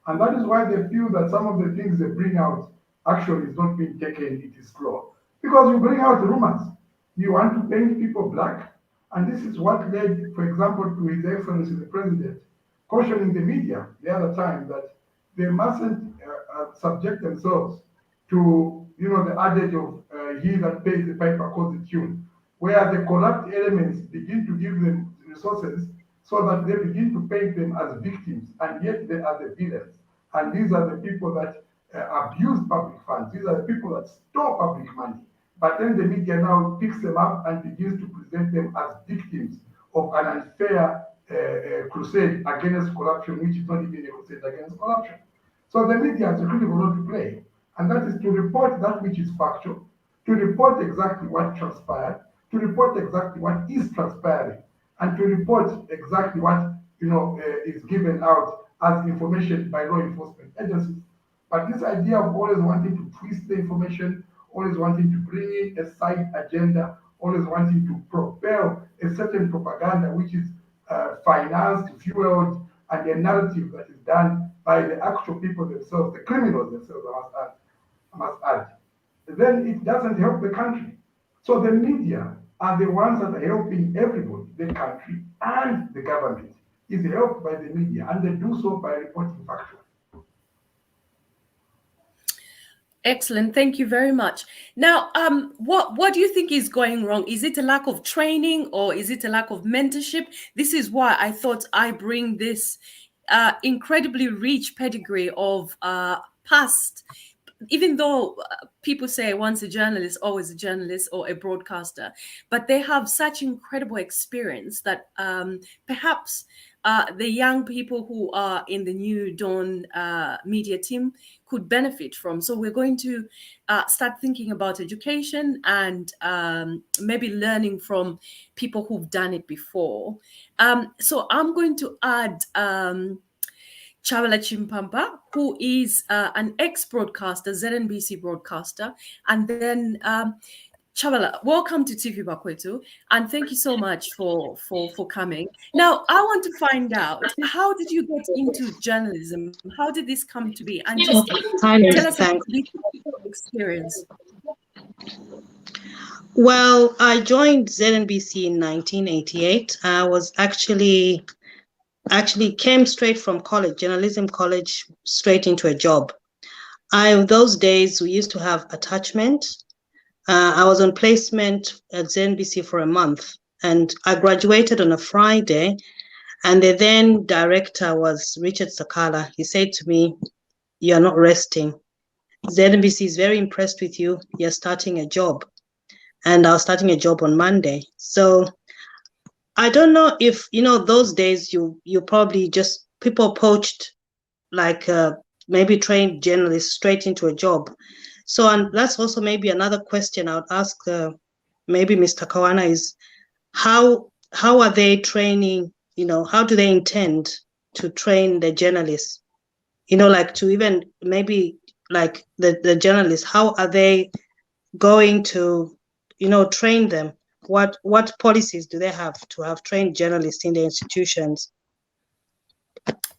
And that is why they feel that some of the things they bring out actually is not being taken, it is slow. Because you bring out rumors, you want to paint people black, and this is what led, for example, to His Excellency the President cautioning the media the other time that they mustn't subject themselves to, the adage of he that pays the piper calls the tune, where the corrupt elements begin to give them resources so that they begin to paint them as victims, and yet they are the villains. And these are the people that abuse public funds. These are the people that store public money. But then the media now picks them up and begins to present them as victims of an unfair crusade against corruption, which is not even a crusade against corruption. So the media has a critical role to play, and that is to report that which is factual, to report exactly what transpired, to report exactly what is transpiring, and to report exactly what is given out as information by law enforcement agencies. But this idea of always wanting to twist the information, always wanting to bring in a side agenda, always wanting to propel a certain propaganda which is financed, fueled, and a narrative that is done by the actual people themselves, the criminals themselves, I must add, then it doesn't help the country. So the media are the ones that are helping everybody. The country and the government is helped by the media, and they do so by reporting factual. Excellent. Thank you very much. Now, what do you think is going wrong? Is it a lack of training, or is it a lack of mentorship? This is why I thought I bring this incredibly rich pedigree of past, even though people say once a journalist, always a journalist or a broadcaster, but they have such incredible experience that perhaps the young people who are in the New Dawn media team could benefit from. So we're going to start thinking about education and maybe learning from people who've done it before. So I'm going to add Chavala Chimpamba, who is an ex-broadcaster, ZNBC broadcaster, and then Chavala, welcome to TV Bakwetu, and thank you so much for coming. Now, I want to find out, how did you get into journalism? How did this come to be? And just tell us about this experience. Well, I joined ZNBC in 1988. I was actually came straight from college, journalism college, straight into a job. Those days, we used to have attachment. I was on placement at ZNBC for a month, and I graduated on a Friday, and the then director was Richard Sakala. He said to me, "You're not resting. ZNBC is very impressed with you. You're starting a job, and I was starting a job on Monday. So I don't know if, those days you probably just, people poached like maybe trained journalists straight into a job. So, and that's also maybe another question I would ask maybe Mr. Kawana is how are they training, how do they intend to train the journalists? Like to even maybe like the journalists, how are they going to, train them? What policies do they have to have trained journalists in the institutions?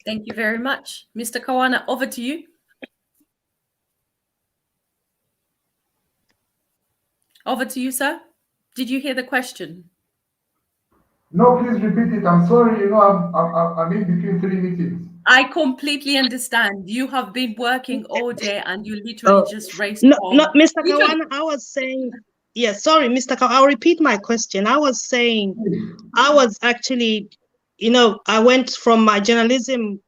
Thank you very much. Mr. Kawana, over to you. Over to you, sir. Did you hear the question? No, please repeat it. I'm sorry, I'm in between 3 meetings. I completely understand. You have been working all day and you literally just raced home. No, Mr. Kawana, I was saying, sorry, Mr. Kawana, I'll repeat my question. I was saying, I was actually, I went from my journalism,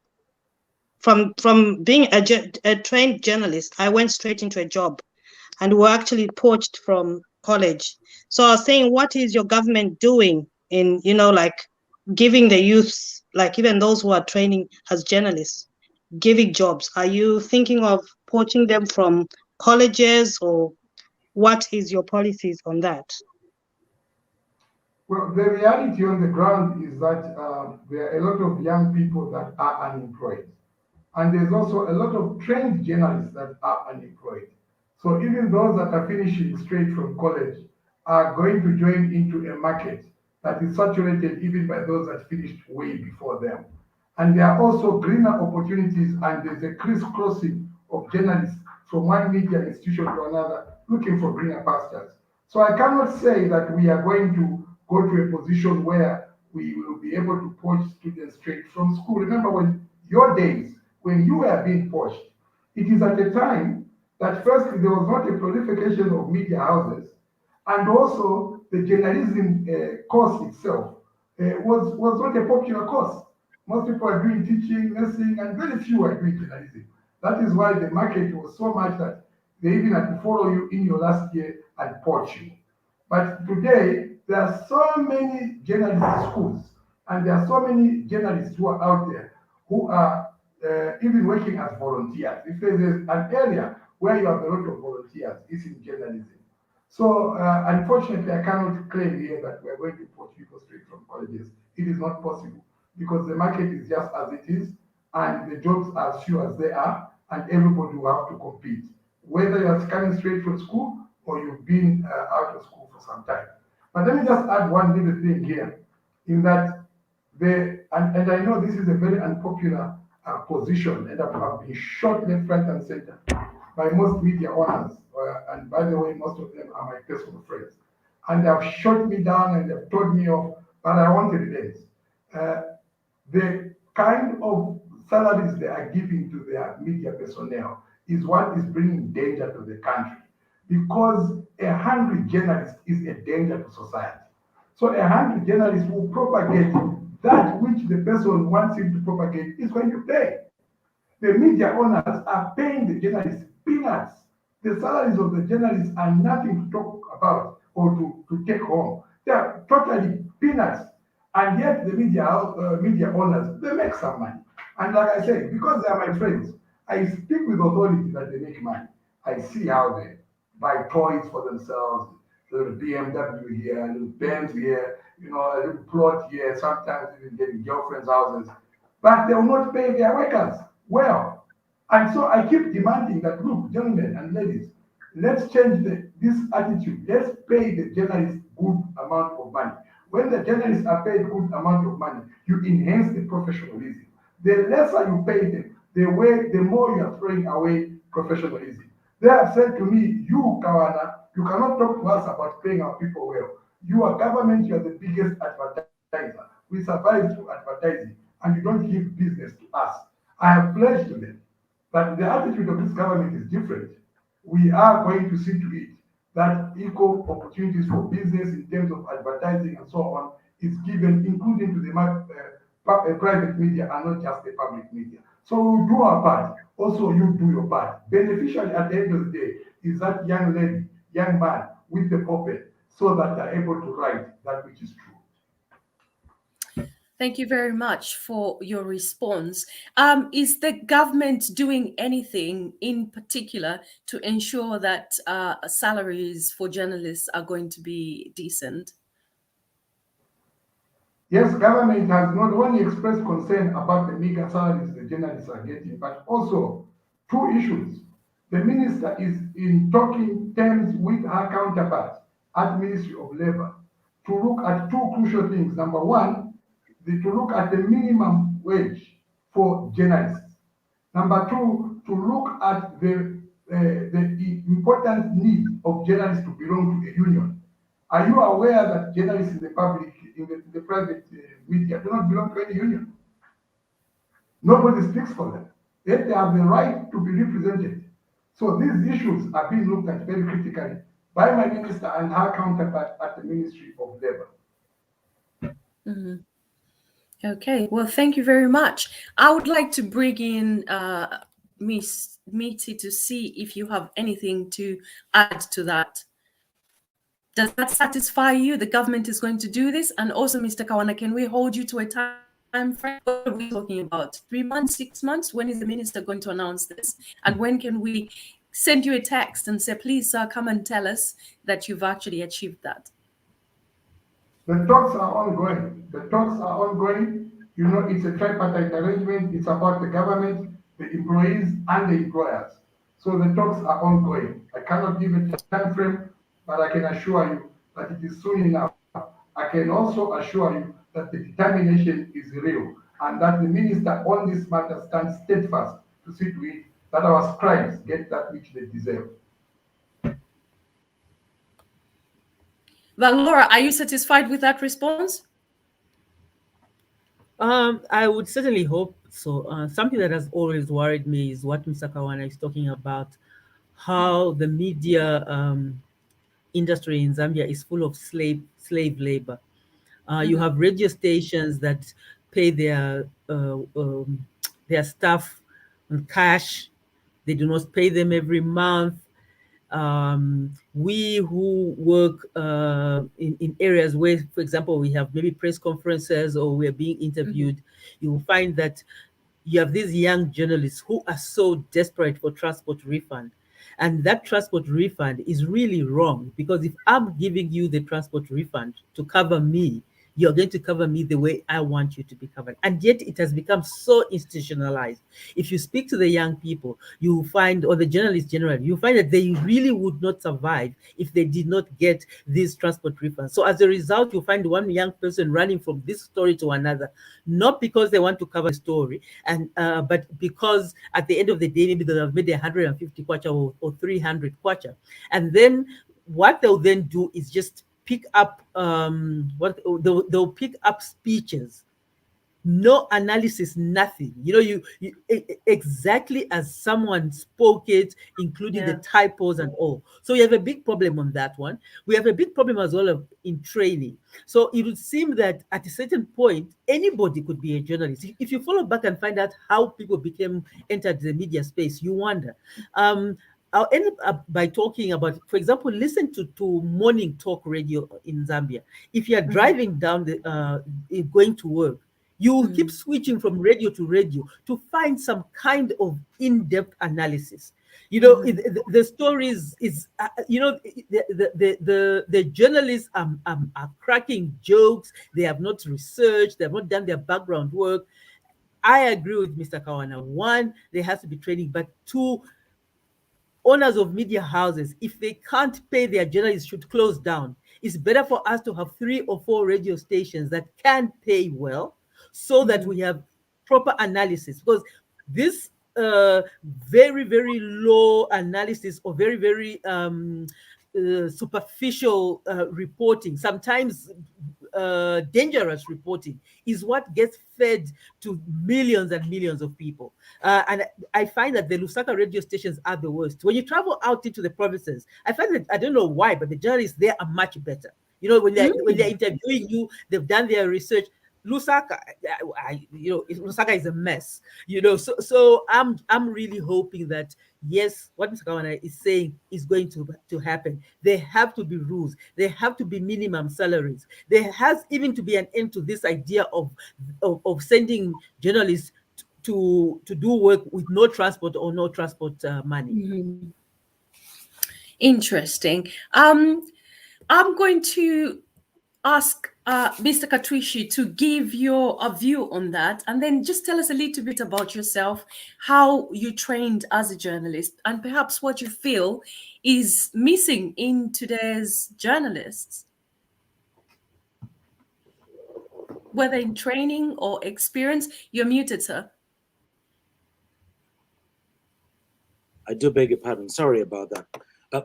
from being a trained journalist, I went straight into a job and were actually poached from college. So I was saying, what is your government doing in, like giving the youths, like even those who are training as journalists, giving jobs? Are you thinking of poaching them from colleges, or what is your policies on that? Well, the reality on the ground is that there are a lot of young people that are unemployed. And there's also a lot of trained journalists that are unemployed. So even those that are finishing straight from college are going to join into a market that is saturated even by those that finished way before them. And there are also greener opportunities, and there's a crisscrossing of journalists from one media institution to another looking for greener pastures. So I cannot say that we are going to go to a position where we will be able to poach students straight from school. Remember, when your days, when you were being poached, it is at a time that firstly there was not a proliferation of media houses, and also the journalism course itself was not a popular course. Most people are doing teaching, nursing, and very few are doing journalism. That is why the market was so much that they even had to follow you in your last year and poach you. But today, there are so many journalism schools, and there are so many journalists who are out there who are even working as volunteers. If there's an area where you have a lot of volunteers, it's in journalism. So unfortunately, I cannot claim here that we're going to poach people straight from colleges. It is not possible because the market is just as it is, and the jobs are as few as they are, and everybody will have to compete, whether you're coming straight from school or you've been out of school for some time. But let me just add one little thing here, in that and I know this is a very unpopular position, and I've been shot left, right, and center by most media owners, and by the way, most of them are my personal friends, and they've shot me down and they've told me off, but I want evidence. The kind of salaries they are giving to their media personnel is what is bringing danger to the country, because a hungry journalist is a danger to society. So a hungry journalist will propagate that which the person wants him to propagate is going to pay. The media owners are paying the journalists peanuts. The salaries of the journalists are nothing to talk about or to take home. They are totally peanuts. And yet the media owners, they make some money. And like I said, because they are my friends, I speak with authority that they make money. I see how they buy toys for themselves, a little BMW here, a little Benz here, a little plot here, sometimes even getting girlfriends' houses. But they will not pay their workers well. And so I keep demanding that, look, gentlemen and ladies, let's change this attitude. Let's pay the journalists good amount of money. When the journalists are paid good amount of money, you enhance the professionalism. The lesser you pay them, the more you are throwing away professionalism. They have said to me, you, Kawana, you cannot talk to us about paying our people well. You are government, you are the biggest advertiser. We survive through advertising, and you don't give business to us. I have pledged to them that the attitude of this government is different. We are going to see to it that equal opportunities for business in terms of advertising and so on is given, including to the private media and not just the public media. So we'll do our part. Also, you do your part. Beneficiary at the end of the day is that young lady, young man with the puppet, so that they're able to write that which is true. Thank you very much for your response. Is the government doing anything in particular to ensure that salaries for journalists are going to be decent? Yes, government has not only expressed concern about the meager salaries the journalists are getting, but also two issues. The minister is in talking terms with her counterpart at Ministry of Labor to look at two crucial things. Number one, to look at the minimum wage for journalists. Number two, to look at the important need of journalists to belong to a union. Are you aware that journalists in the public, in the private media, do not belong to any union? Nobody speaks for them. Yet they have the right to be represented. So these issues are being looked at very critically by my minister and her counterpart at the Ministry of Labor. Mm-hmm. Okay, well, thank you very much. I would like to bring in Miss Miti to see if you have anything to add to that. Does that satisfy you? The government is going to do this? And also, Mr. Kawana, can we hold you to a time frame? What are we talking about? 3 months, 6 months? When is the minister going to announce this? And when can we send you a text and say, please, sir, come and tell us that you've actually achieved that? The talks are ongoing. The talks are ongoing. You know, it's a tripartite arrangement. It's about the government, the employees, and the employers. So the talks are ongoing. I cannot give a time frame, but I can assure you that it is soon enough. I can also assure you that the determination is real and that the minister on this matter stands steadfast to see to it that our scribes get that which they deserve. Well, Laura, are you satisfied with that response? I would certainly hope so. Something that has always worried me is what Mr. Kawana is talking about, how the media industry in Zambia is full of slave labor. You have radio stations that pay their staff in cash. They do not pay them every month. We who work in areas where, for example, we have maybe press conferences or we're being interviewed, you will find that you have these young journalists who are so desperate for transport refund. And that transport refund is really wrong, because if I'm giving you the transport refund to cover me, you're going to cover me the way I want you to be covered. And yet it has become so institutionalized. If you speak to the young people, you find, or the journalists generally, you find that they really would not survive if they did not get these transport refunds. So as a result, you find one young person running from this story to another, not because they want to cover the story, and but because at the end of the day, maybe they'll have made 150 kwacha or 300 kwacha. And then what they'll then do is just pick up they'll pick up speeches, no analysis, nothing. You exactly as someone spoke it, including the typos and all. So we have a big problem on that one. We have a big problem as well in training. So it would seem that at a certain point, anybody could be a journalist. If you follow back and find out how people entered the media space, you wonder. I'll end up by talking about, for example, listen to morning talk radio in Zambia. If you're driving down going to work, you keep switching from radio to find some kind of in-depth analysis. The stories is, the journalists are cracking jokes. They have not researched. They have not done their background work. I agree with Mr. Kawana. One, there has to be training, but two, owners of media houses, if they can't pay their journalists, should close down. It's better for us to have 3 or 4 radio stations that can pay well, so that we have proper analysis. Because this very, very low analysis or very, very superficial reporting, sometimes dangerous reporting, is what gets fed to millions and millions of people. And I find that the Lusaka radio stations are the worst. When you travel out into the provinces, I find that, I don't know why, but the journalists there are much better. When they're interviewing you, they've done their research. Lusaka, Lusaka is a mess, So I'm really hoping that yes, what Mr. Kawana is saying is going to happen. There have to be rules. There have to be minimum salaries. There has even to be an end to this idea of sending journalists to do work with no transport or no transport money. Mm-hmm. Interesting. I'm going to ask Mr. Katwishi to give your a view on that, and then just tell us a little bit about yourself, how you trained as a journalist, and perhaps what you feel is missing in today's journalists, whether in training or experience. You're muted, sir. I do beg your pardon. Sorry about that.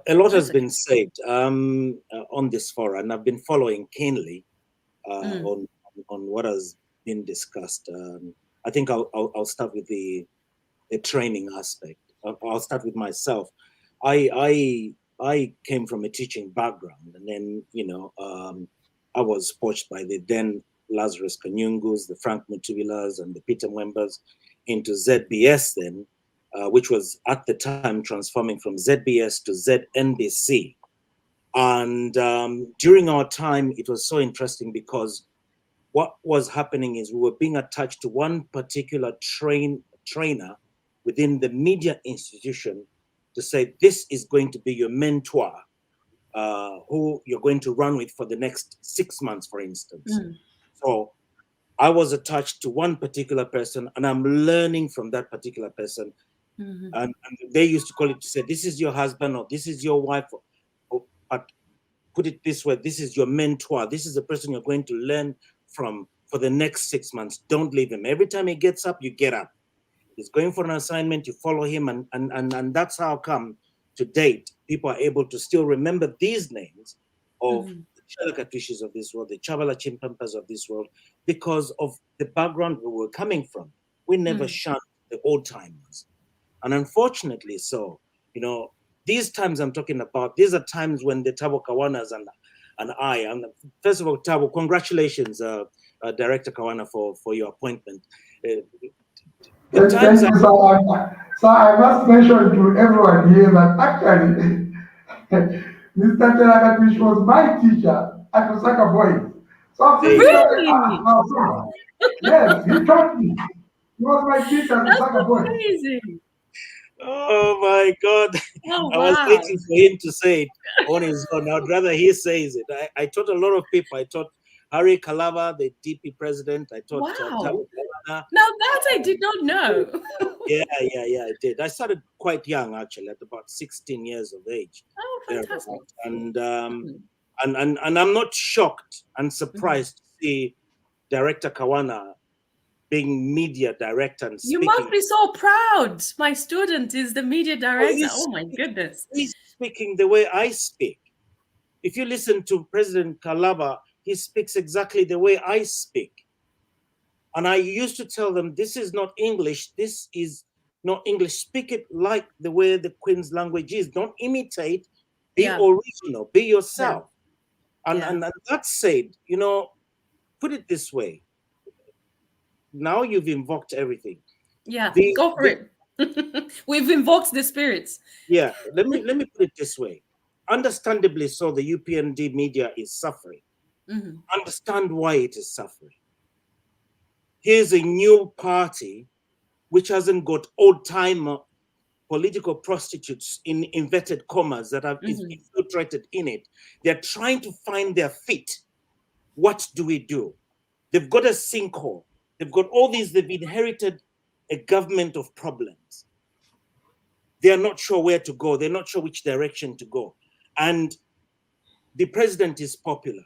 A lot has been said on this forum, and I've been following keenly on what has been discussed. I think I'll start with the training aspect. I'll start with myself. I came from a teaching background, and then I was poached by the then Lazarus Kanyungus, the Frank Mutubilas, and the Peter Mwembas into ZBS then, which was at the time transforming from ZBS to ZNBC. And during our time, it was so interesting because what was happening is we were being attached to one particular trainer within the media institution to say, this is going to be your mentor, who you're going to run with for the next 6 months, for instance. So I was attached to one particular person, and I'm learning from that particular person. And they used to call it to say, this is your husband, or this is your wife, but put it this way, this is your mentor. This is the person you're going to learn from for the next 6 months. Don't leave him. Every time he gets up, you get up. He's going for an assignment, you follow him, and that's how come to date, people are able to still remember these names of the Chalakatwishis of this world, the Chavala Chimpampas of this world, because of the background we were coming from. We never shunned the old timers. And unfortunately so, these times I'm talking about, these are times when the Tabo Kawanas and first of all, Tabo, congratulations, Director Kawana, for your appointment. Thank you, sir. So I must mention to everyone here that actually, Mr. Chalakatwish was my teacher at Osaka Boys. So I'm thinking, really? Yes, he taught me. He was my teacher at Osaka Boys. Amazing. Oh my God. Oh, I was waiting for him to say it on his own. I'd rather he says it. I taught a lot of people. I taught Harry Kalava, the DP president. I taught Now that I did not know. Yeah, I did. I started quite young, actually, at about 16 years of age. Oh, fantastic. And I'm not shocked and surprised to see Director Kawana being media director and speaking. You must be so proud. My student is the media director. Oh my goodness. He's speaking the way I speak. If you listen to President Kalaba, he speaks exactly the way I speak. And I used to tell them, this is not English. This is not English. Speak it like the way the Queen's language is. Don't imitate. Be original. Be yourself. And that said, put it this way. Now you've invoked everything. Yeah, go for it. We've invoked the spirits. Yeah, let me put it this way. Understandably so, the UPND media is suffering. Understand why it is suffering. Here's a new party which hasn't got old-time political prostitutes in inverted commas that have infiltrated in it. They're trying to find their feet. What do we do? They've got a sinkhole. They've got all these, they've inherited a government of problems. They're not sure where to go. They're not sure which direction to go. And the president is popular.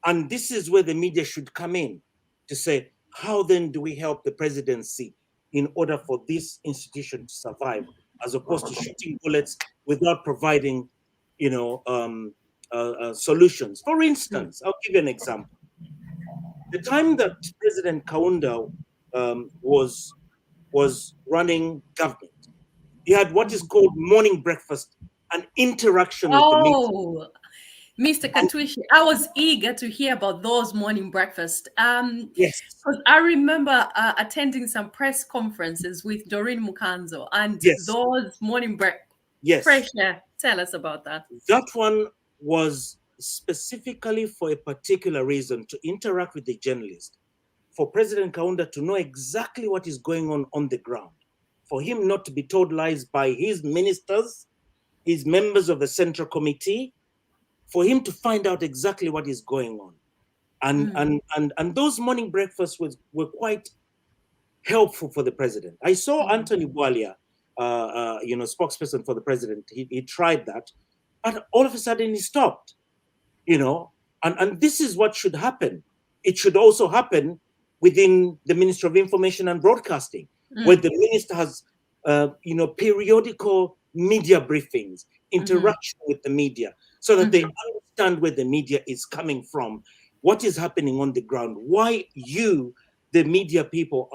And this is where the media should come in to say, how then do we help the presidency in order for this institution to survive, as opposed to shooting bullets without providing, solutions? For instance, I'll give you an example. The time that President Kaunda was running government, he had what is called morning breakfast, an interaction with the media. Mr. Katwishi, I was eager to hear about those morning breakfast. Yes. Because I remember attending some press conferences with Doreen Mukanzo and Yes. those morning breakfast. Yes. Fresh air. Tell us about that. That one was specifically for a particular reason, to interact with the journalist, for President Kaunda to know exactly what is going on the ground, for him not to be told lies by his ministers, his members of the Central Committee, for him to find out exactly what is going on. And those morning breakfasts were quite helpful for the president. I saw Anthony Bwalia, spokesperson for the president. He tried that, but all of a sudden he stopped. And this is what should happen. It should also happen within the Ministry of Information and Broadcasting, where the minister has, periodical media briefings, interaction with the media, so that they understand where the media is coming from, what is happening on the ground, why you, the media people,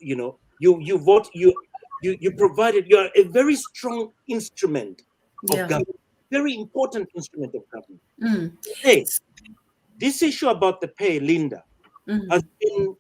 you vote, you provided, you are a very strong instrument of government, very important instrument of government. Hey, this issue about the pay, Linda, has been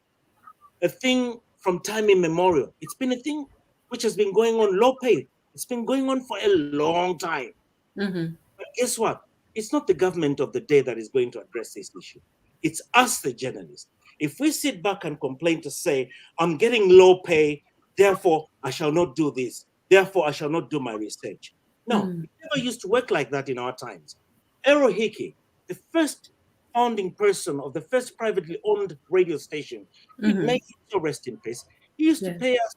a thing from time immemorial. It's been a thing which has been going on, low pay. It's been going on for a long time. But guess what? It's not the government of the day that is going to address this issue. It's us, the journalists. If we sit back and complain to say, I'm getting low pay, therefore I shall not do this, therefore I shall not do my research. No, it never used to work like that in our times. Ero Hickey, the first founding person of the first privately owned radio station, may he so rest in peace, he used to pay us,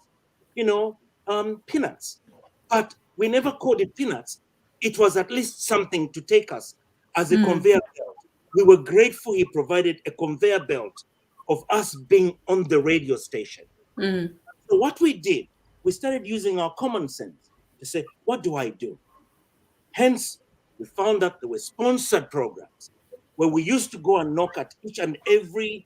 peanuts. But we never called it peanuts. It was at least something to take us as a conveyor belt. We were grateful he provided a conveyor belt of us being on the radio station. So what we did, we started using our common sense to say, what do I do? Hence, we found that there were sponsored programs where we used to go and knock at each and every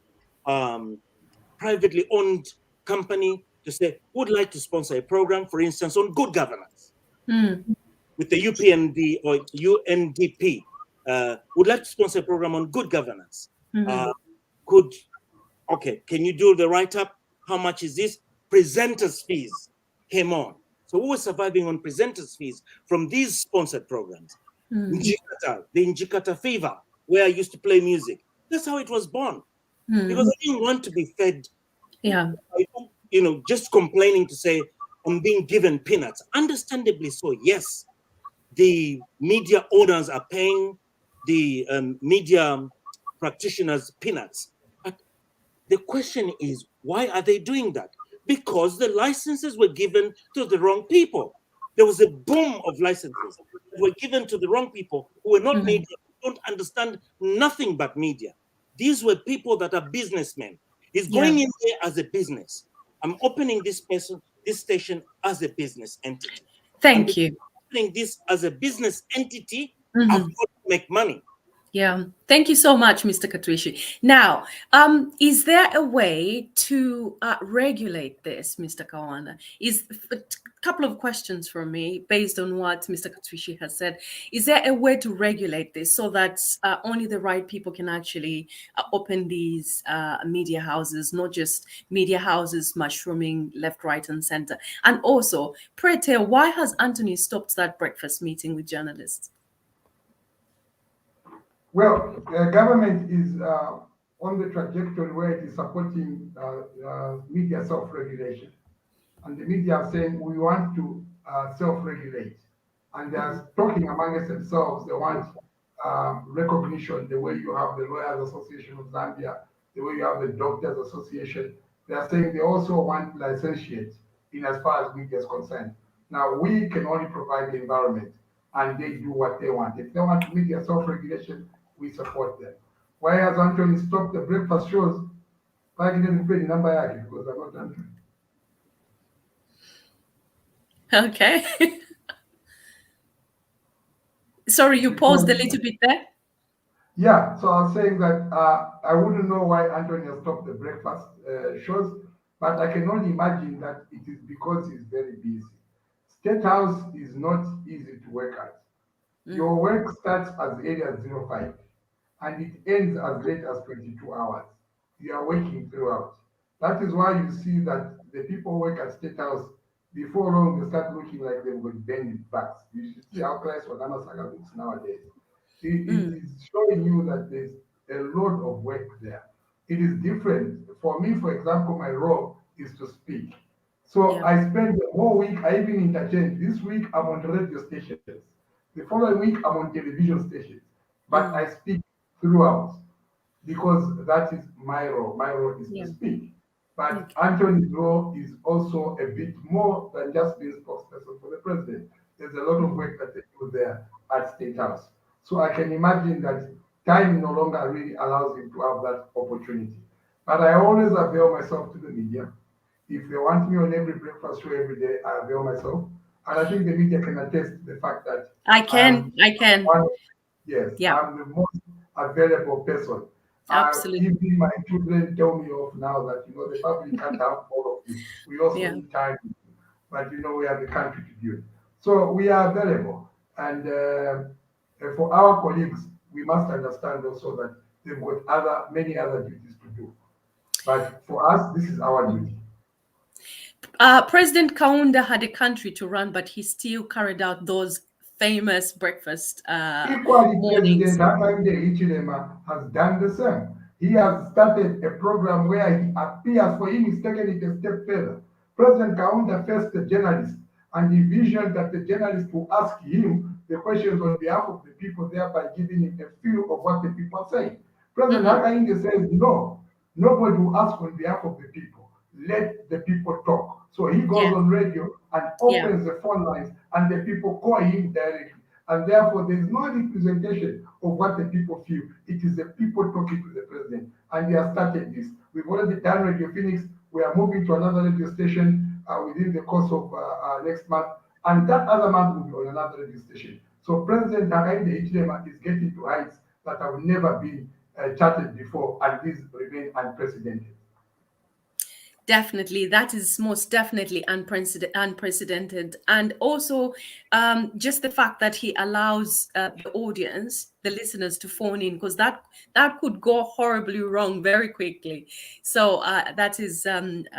privately owned company to say, who would like to sponsor a program, for instance, on good governance? With the UPND or UNDP, would like to sponsor a program on good governance. Can you do the write-up? How much is this? Presenters' fees came on. So we were surviving on presenters' fees from these sponsored programs. Njikata, the Njikata Fever, where I used to play music. That's how it was born. Because I didn't want to be fed, just complaining to say, I'm being given peanuts. Understandably so, yes. The media owners are paying the media practitioners peanuts. But the question is, why are they doing that? Because the licenses were given to the wrong people. There was a boom of licenses that were given to the wrong people who were not media, who don't understand nothing but media. These were people that are businessmen. He's going in there as a business. I'm opening this station as a business entity. Thank you. Opening this as a business entity, I've got to make money. Yeah, thank you so much, Mr. Katwishi. Now, is there a way to regulate this, Mr. Kawana? A couple of questions from me based on what Mr. Katwishi has said. Is there a way to regulate this so that only the right people can actually open these media houses, not just media houses mushrooming left, right, and center? And also, pray tell, why has Anthony stopped that breakfast meeting with journalists? Well, the government is on the trajectory where it is supporting media self-regulation. And the media are saying we want to self-regulate. And they are talking amongst themselves. They want recognition, the way you have the Lawyers Association of Zambia, the way you have the Doctors Association. They are saying they also want licentiate in as far as media is concerned. Now, we can only provide the environment and they do what they want. If they want media self-regulation, we support them. Why has Anthony stopped the breakfast shows? I didn't pay the number yet because I'm not Anthony. Okay. Sorry, you paused a little bit there. Yeah, so I was saying that I wouldn't know why Anthony has stopped the breakfast shows, but I can only imagine that it is because he's very busy. State House is not easy to work at. Your work starts as early as 05 and it ends as late as 22 hours. You are working throughout. That is why you see that the people who work at State House, before long, they start looking like they've got bent backs. You should see how class Wanamasaga looks nowadays. It is showing you that there's a lot of work there. It is different. For me, for example, my role is to speak. So I spend the whole week, I even interchange. This week, I'm on radio stations. The following week, I'm on television stations. But I speak throughout because that is my role. My role is to speak. But Anthony's role is also a bit more than just being spokesperson for the president. There's a lot of work that they do there at State House. So I can imagine that time no longer really allows him to have that opportunity. But I always avail myself to the media. If they want me on every breakfast show every day, I avail myself. And I think the media can attest to the fact that I can. Yes, I'm the most available person. Absolutely. Even my children tell me off now that, the public can't have all of you. We also need time, but we have the country to do it. So we are available. And for our colleagues, we must understand also that they've got many other duties to do. But for us, this is our duty. President Kaunda had a country to run, but he still carried out those famous breakfast Equally, mornings. President Hakainde Hichilema has done the same. He has started a program where he appears, for him, he's taken it a step further. President Kaunda faced the journalist and envisioned that the journalist will ask him the questions on behalf of the people, thereby giving him a feel of what the people are saying. President Hakainde says, no, nobody will ask on behalf of the people. Let the people talk. So he goes on radio and opens the phone lines, and the people call him directly. And therefore, there is no representation of what the people feel. It is the people talking to the president. And they have started this. We've already done Radio Phoenix. We are moving to another radio station within the course of next month. And that other month will be on another radio station. So President Hakainde Hichilema is getting to heights that have never been charted before, and these remain unprecedented. Definitely, that is most definitely unprecedented. And also just the fact that he allows the audience, the listeners, to phone in, because that could go horribly wrong very quickly. So that is an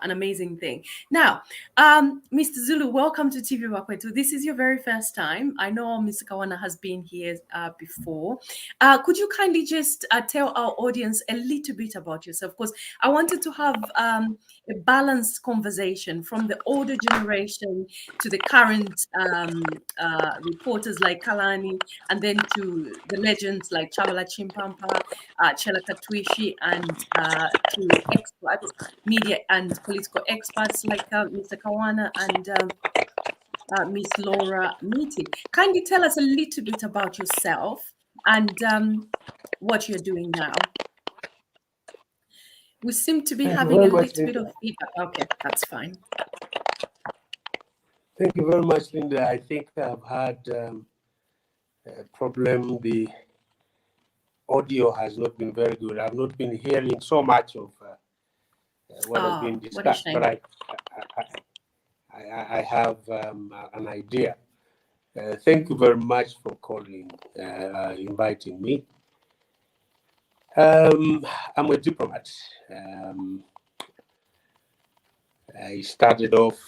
amazing thing. Now, Mr. Zulu, welcome to TV Bakwetu. This is your very first time. I know Mr. Kawana has been here before. Could you kindly just tell our audience a little bit about yourself? Because I wanted to have a balanced conversation from the older generation to the current reporters like Kalani, and then to the legends like Chavala Chimpampa, Chela Katwishi, and to experts, media and political experts like Mr. Kawana and Miss Laura Miti. Kindly tell us a little bit about yourself and what you're doing now. We seem to be having a little bit of feedback. Okay, that's fine. Thank you very much, Linda. I think I've had a problem. The audio has not been very good. I've not been hearing so much of what has been discussed, but I have an idea. Thank you very much for calling, inviting me. I'm a diplomat. I started off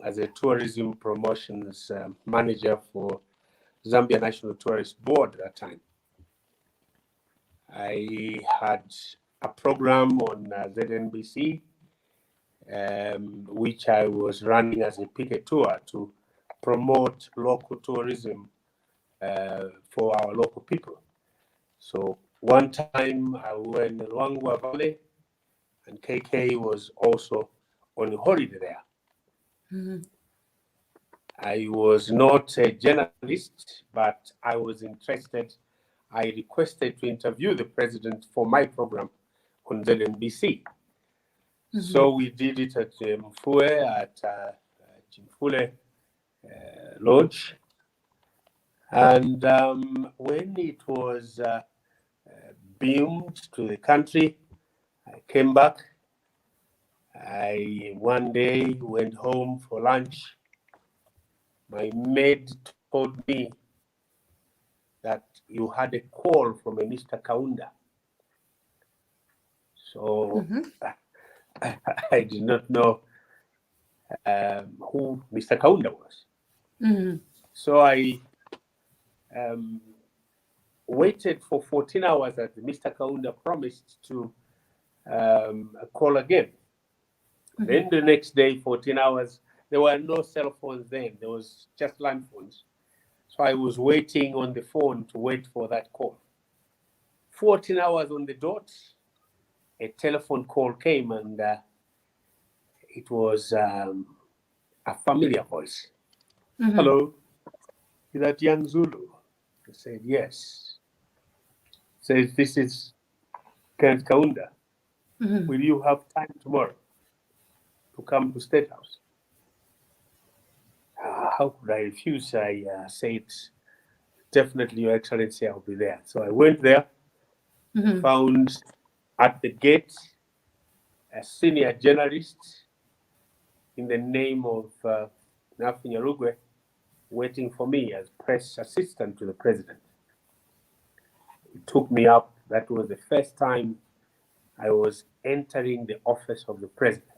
as a tourism promotions manager for Zambia National Tourist Board at that time. I had a program on ZNBC, which I was running as a picket tour to promote local tourism for our local people. So one time I went in the Luangwa Valley, and KK was also on holiday there. Mm-hmm. I was not a journalist, but I was interested. I requested to interview the president for my program on ZNBC. Mm-hmm. So we did it at Mfue, at Chimfule Lodge. And when it was beamed to the country, I came back. I one day went home for lunch. My maid told me that you had a call from a Mr. Kaunda. So I did not know who Mr. Kaunda was. So I waited for 14 hours as Mr. Kaunda promised to call again. Then the next day, 14 hours, there were no cell phones then. There was just land phones. So I was waiting on the phone to wait for that call. 14 hours on the dot, a telephone call came, and it was a familiar voice. Hello, is that young Zulu? I said, yes. Says, this is Kenneth Kaunda. Will you have time tomorrow to come to State House? How could I refuse? I said, definitely, Your Excellency, I'll be there. So I went there, found at the gate a senior journalist in the name of Nafi Nyarugwe waiting for me as press assistant to the president. He took me up. That was the first time I was entering the office of the president.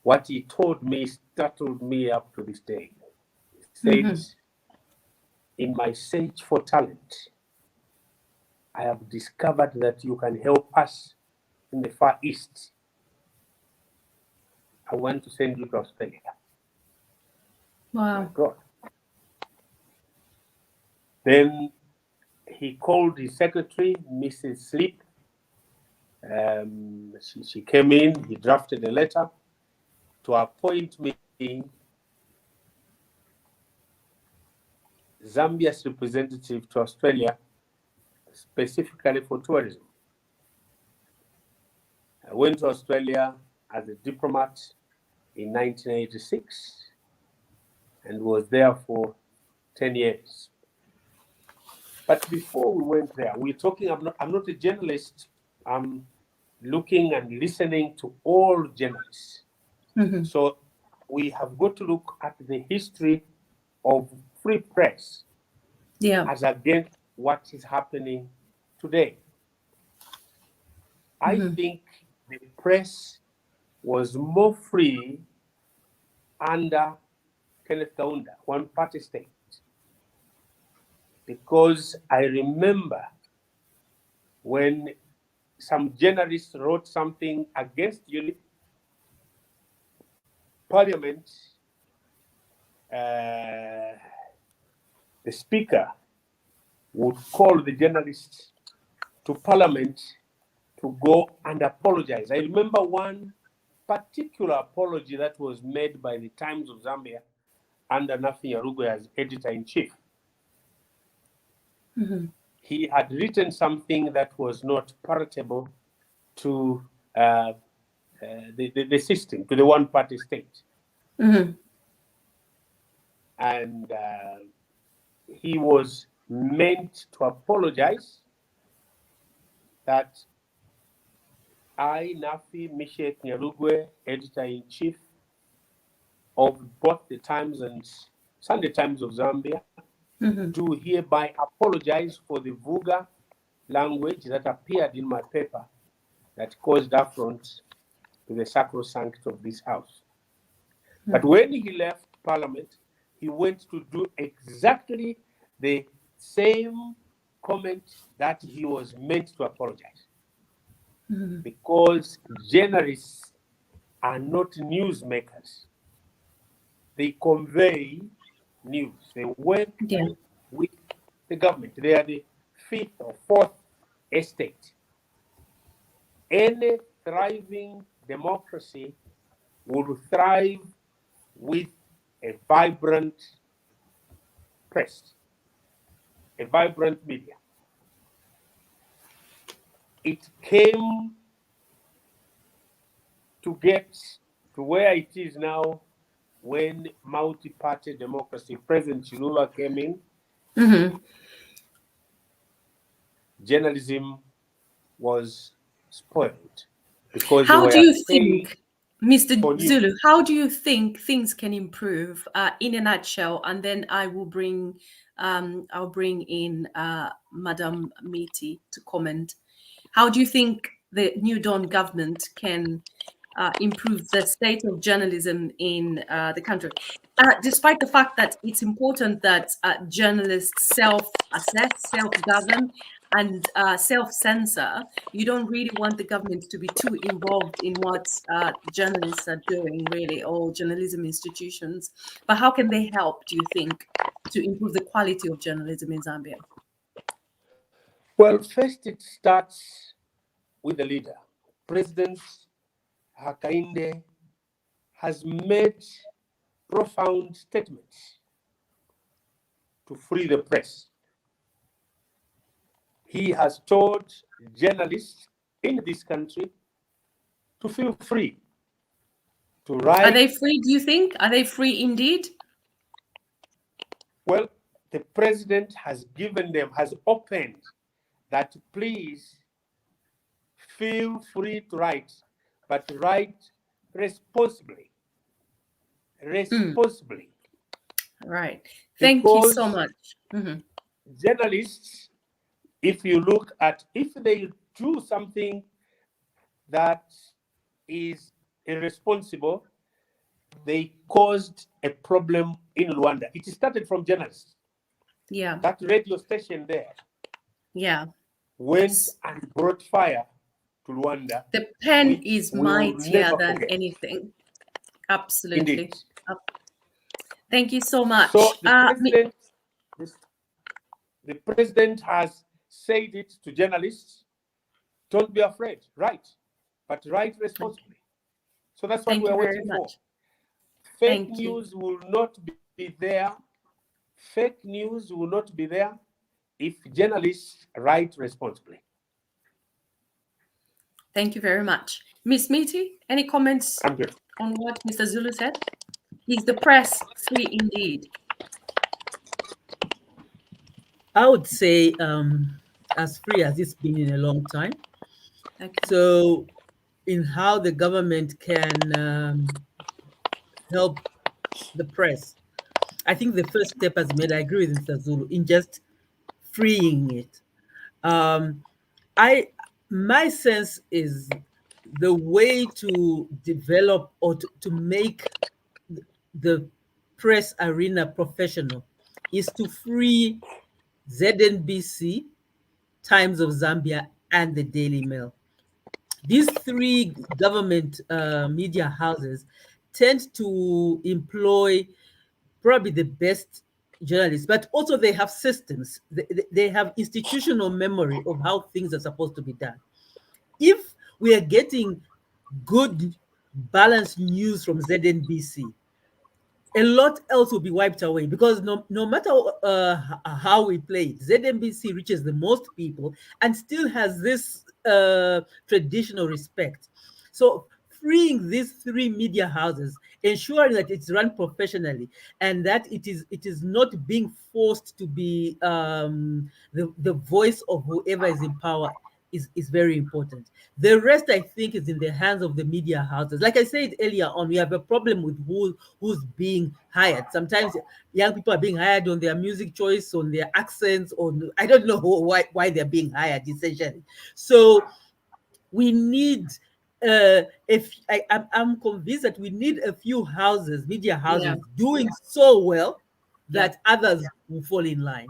What he told me startled me up to this day. He said, in my search for talent, I have discovered that you can help us in the Far East. I want to send you to Australia. Wow. My God. Then he called his secretary, Mrs. Sleep. She came in, he drafted a letter to appoint me Zambia's representative to Australia, specifically for tourism. I went to Australia as a diplomat in 1986 and was there for 10 years. But before we went there, we're talking, I'm not a journalist. I'm looking and listening to all journalists. So we have got to look at the history of free press as against what is happening today. I think the press was more free under Kenneth Kaunda, one-party state, because I remember when some journalists wrote something against UNIP, Parliament, the speaker would call the journalists to Parliament to go and apologize. I remember one particular apology that was made by the Times of Zambia under Nafi Nyarugwe as editor-in-chief. He had written something that was not palatable to the system, to the one-party state. And he was meant to apologize that I, Nafi Mishek Nyarugwe, editor-in-chief of both the Times and Sunday Times of Zambia, do hereby apologize for the vulgar language that appeared in my paper that caused affront to the sacrosanct of this house. But when he left Parliament, he went to do exactly the same comment that he was meant to apologize. Because journalists are not newsmakers. They convey news. They work with the government. They are the fifth or fourth estate. Any thriving democracy will thrive with a vibrant press, a vibrant media. It came to get to where it is now when multi-party democracy, President Chilula came in. Journalism was spoiled because how do you think, Mr. Zulu, how do you think things can improve in a nutshell? And then I will bring I'll bring in Madam Miti to comment. How do you think the New Dawn government can improve the state of journalism in the country? Despite the fact that it's important that journalists self-assess, self-govern, and self-censor, you don't really want the government to be too involved in what journalists are doing, really, or journalism institutions. But how can they help, do you think, to improve the quality of journalism in Zambia? Well, first it starts with the leader. President Hakainde has made profound statements to free the press. He has told journalists in this country to feel free to write. Are they free, do you think? Are they free indeed? Well, the president has given them, has opened that please feel free to write, but write responsibly. Responsibly. Right. Thank you so Because much. journalists, if you look at, if they do something that is irresponsible, they caused a problem in Rwanda. It started from journalists. Yeah. That radio station there Yeah. went and brought fire to Rwanda. The pen which is we will mightier never than forget. anything. Absolutely. Indeed. Thank you so much. So the president has said it to journalists, don't be afraid, write, but write responsibly. So that's what Thank we're you very waiting for. much. Fake Thank you. news will not be there. Fake news will not be there if journalists write responsibly. Thank you very much. Miss Miti, any comments I'm good. on what Mr. Zulu said? Is the press free indeed? I would say as free as it's been in a long time. Okay. So in how the government can help the press, I think the first step has made, I agree with Mr. Zulu, in just freeing it. My sense is the way to develop or to make the press arena professional is to free ZNBC, Times of Zambia, and the Daily Mail. These three government media houses tend to employ probably the best journalists, but also they have systems. They have institutional memory of how things are supposed to be done. If we are getting good, balanced news from ZNBC, a lot else will be wiped away, because no matter how we play it, ZNBC reaches the most people and still has this traditional respect. So freeing these three media houses, ensuring that it's run professionally and that it is not being forced to be the voice of whoever is in power is very important. The rest, I think, is in the hands of the media houses. Like I said earlier on, we have a problem with who's being hired. Sometimes young people are being hired on their music choice, on their accents, on I don't know why they're being hired, essentially. So we need I'm convinced that we need a few houses, media houses, doing so well that others will fall in line.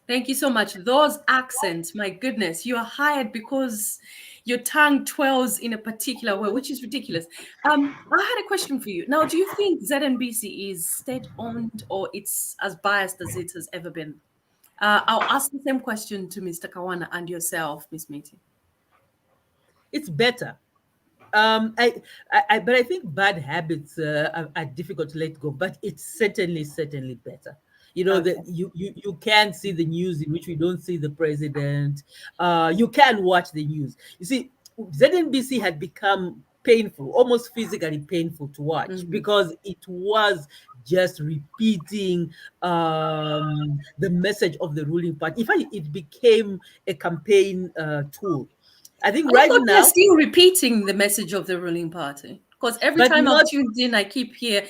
Thank you so much. Those accents, my goodness, you are hired because your tongue twirls in a particular way, which is ridiculous. I had a question for you. Now, do you think ZNBC is state-owned or it's as biased as it has ever been? I'll ask the same question to Mr. Kawana and yourself, Ms. Miti. It's better. But I think bad habits are difficult to let go, but it's certainly better. You know, that you can see the news in which we don't see the president. You can watch the news. You see, ZNBC had become painful, almost physically painful to watch, because it was just repeating the message of the ruling party. In fact, it became a campaign tool. I think right now they're still repeating the message of the ruling party. Because every But time I've not tuned in, I keep hear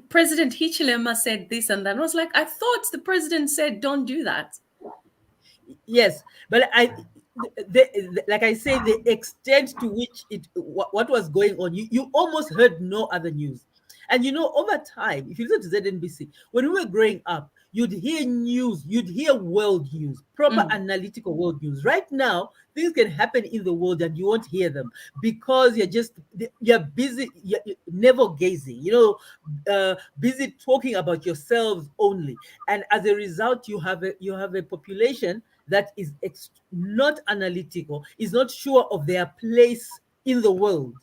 President Hichilema said this and that. I was like, I thought the president said don't do that. yes, but like I say, the extent to which what was going on, you almost heard no other news. And over time, if you listen to ZNBC, when we were growing up, you'd hear news, you'd hear world news, proper analytical world news. Right now, things can happen in the world and you won't hear them because you're busy, you're never gazing, busy talking about yourselves only. And as a result, you have a population that is not analytical, is not sure of their place in the world.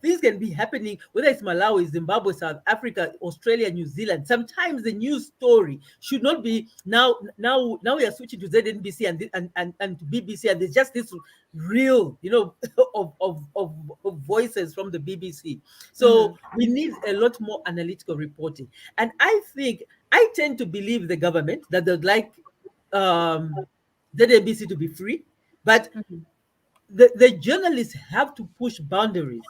Things can be happening, whether it's Malawi, Zimbabwe, South Africa, Australia, New Zealand. Sometimes the news story should not be now we are switching to ZNBC and to BBC, and there's just this reel, of voices from the BBC. So we need a lot more analytical reporting. And I tend to believe the government that they'd like ZNBC to be free, but the journalists have to push boundaries.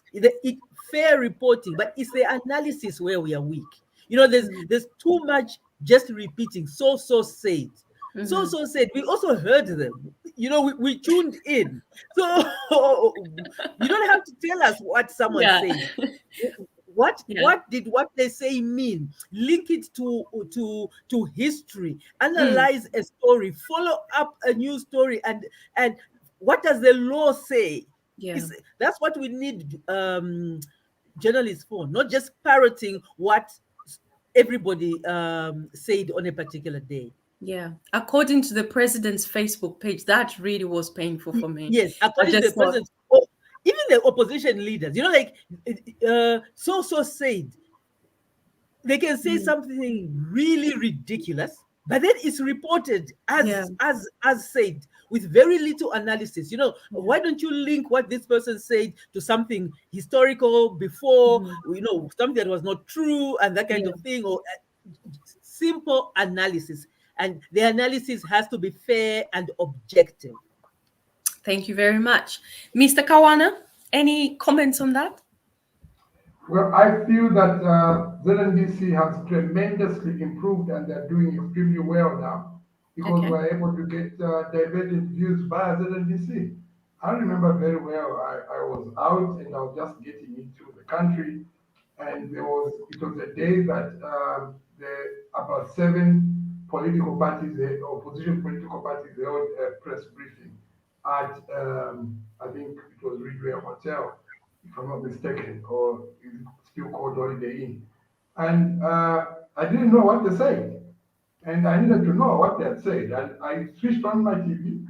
Fair reporting, but it's the analysis where we are weak. There's too much just repeating. So said. So said. We also heard them. We tuned in. So you don't have to tell us what someone said. What did what they say mean? Link it to history. Analyze a story. Follow up a new story, and what does the law say? Yeah. That's what we need journalists for, not just parroting what everybody said on a particular day. Yeah. According to the president's Facebook page, that really was painful for me. Yes, according to the president, even the opposition leaders, so said. They can say something really ridiculous, but then it's reported as said, with very little analysis. Why don't you link what this person said to something historical before, something that was not true and that kind of thing, or simple analysis. And the analysis has to be fair and objective. Thank you very much. Mr. Kawana, any comments on that? Well, I feel that ZNBC has tremendously improved and they're doing extremely well now because we're able to get divergent views via ZNBC. I remember very well, I was out and I was just getting into the country, and it was a day that about 7 political parties, opposition political parties, held a press briefing at, I think it was Ridgeway Hotel, if I'm not mistaken, or is it still called Holiday Inn? And I didn't know what they said, and I needed to know what they had said. And I switched on my TV,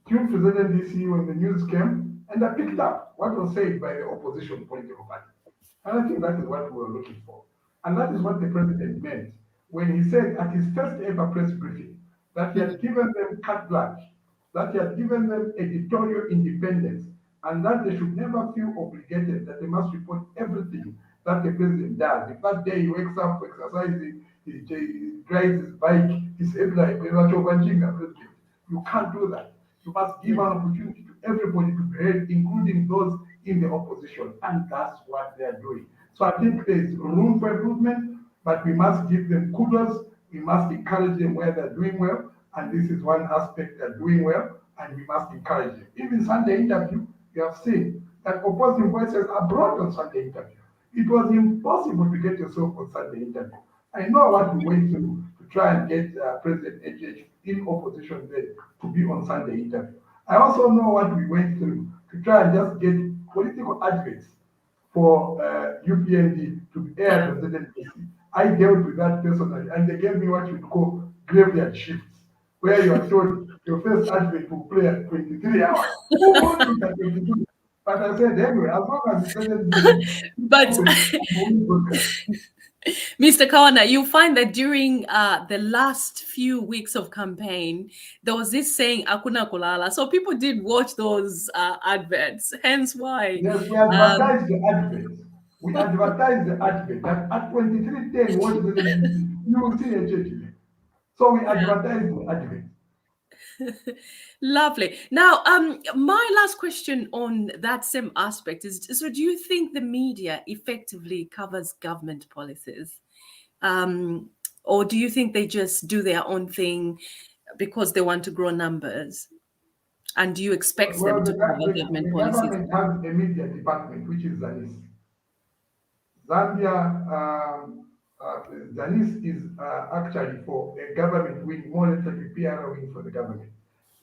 tuned to ZNBC when the news came, and I picked up what was said by the opposition political party. And I think that is what we were looking for. And that is what the president meant when he said at his first ever press briefing that he had given them carte blanche, that he had given them editorial independence, and that they should never feel obligated, that they must report everything that the president does. If that day he wakes up for exercising, he drives his bike, his headline, you can't do that. You must give an opportunity to everybody to be heard, including those in the opposition, and that's what they are doing. So I think there's room for improvement, but we must give them kudos. We must encourage them where they're doing well, and this is one aspect they're doing well, and we must encourage them. Even Sunday interview, you have seen that opposing voices are brought on Sunday interview. It was impossible to get yourself on Sunday interview. I know what we went through to try and get President HH in opposition there to be on Sunday interview. I also know what we went through to try and just get political advocates for UPND to air the ZNBC. I dealt with that personally, and they gave me what you call graveyard shifts, where you are told your first advocate will play at 23 hours. Who wants it at 22? But I said, anyway, as long as it doesn't be. But Mr. Kawana, you find that during the last few weeks of campaign, there was this saying "Akuna kulala," so people did watch those adverts. Hence why. Yes, we advertised the advert. We advertised the advert that at 23:10, what is it? You will see a change. So we advertised the advert. Lovely. Now, my last question on that same aspect is, so do you think the media effectively covers government policies? Or do you think they just do their own thing because they want to grow numbers? And do you expect them to cover government policies? The government has a media department, which is ZANIS. Zambia, ZANIS is actually for a government wing, more or less like a PR wing for the government.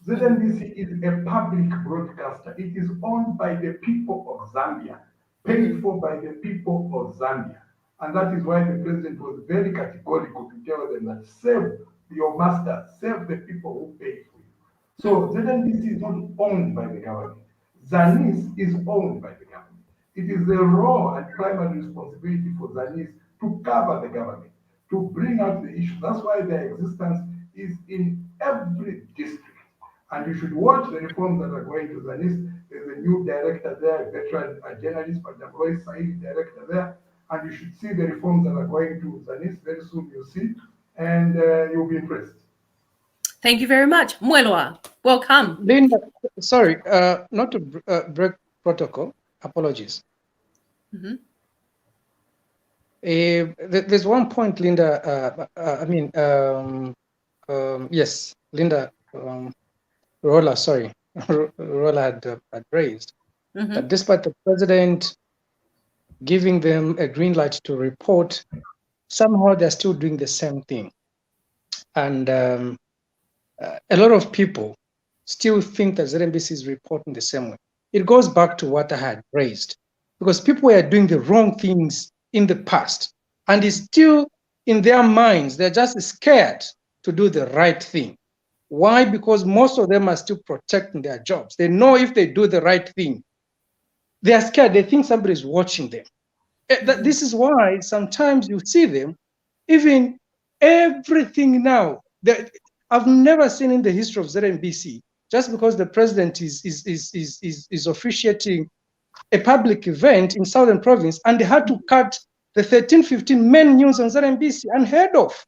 ZNBC is a public broadcaster. It is owned by the people of Zambia, paid for by the people of Zambia. And that is why the president was very categorical to tell them that save your master, save the people who pay for you. So ZNBC is not owned by the government. ZANIS is owned by the government. It is the role and primary responsibility for ZANIS to cover the government, to bring out the issues. That's why their existence is in every district. And you should watch the reforms that are going to ZANIS. There's a new director there, a veteran journalist, but the voice side director there. And you should see the reforms that are going to ZANIS. Very soon you'll see, and you'll be impressed. Thank you very much. Mwelwa, welcome. Linda, sorry, not to break protocol, apologies. There's one point, Linda, yes, Linda Rolla, sorry, Rolla had raised that despite the president giving them a green light to report, somehow they're still doing the same thing. And a lot of people still think that ZNBC is reporting the same way. It goes back to what I had raised, because people were doing the wrong things in the past, and it's still in their minds. They're just scared to do the right thing. Why? Because most of them are still protecting their jobs. They know if they do the right thing, they are scared. They think somebody's watching them. This is why sometimes you see them, even everything now. I've never seen in the history of ZNBC, just because the president is officiating a public event in Southern Province, and they had to cut the 13, 15 main news on ZNBC unheard of.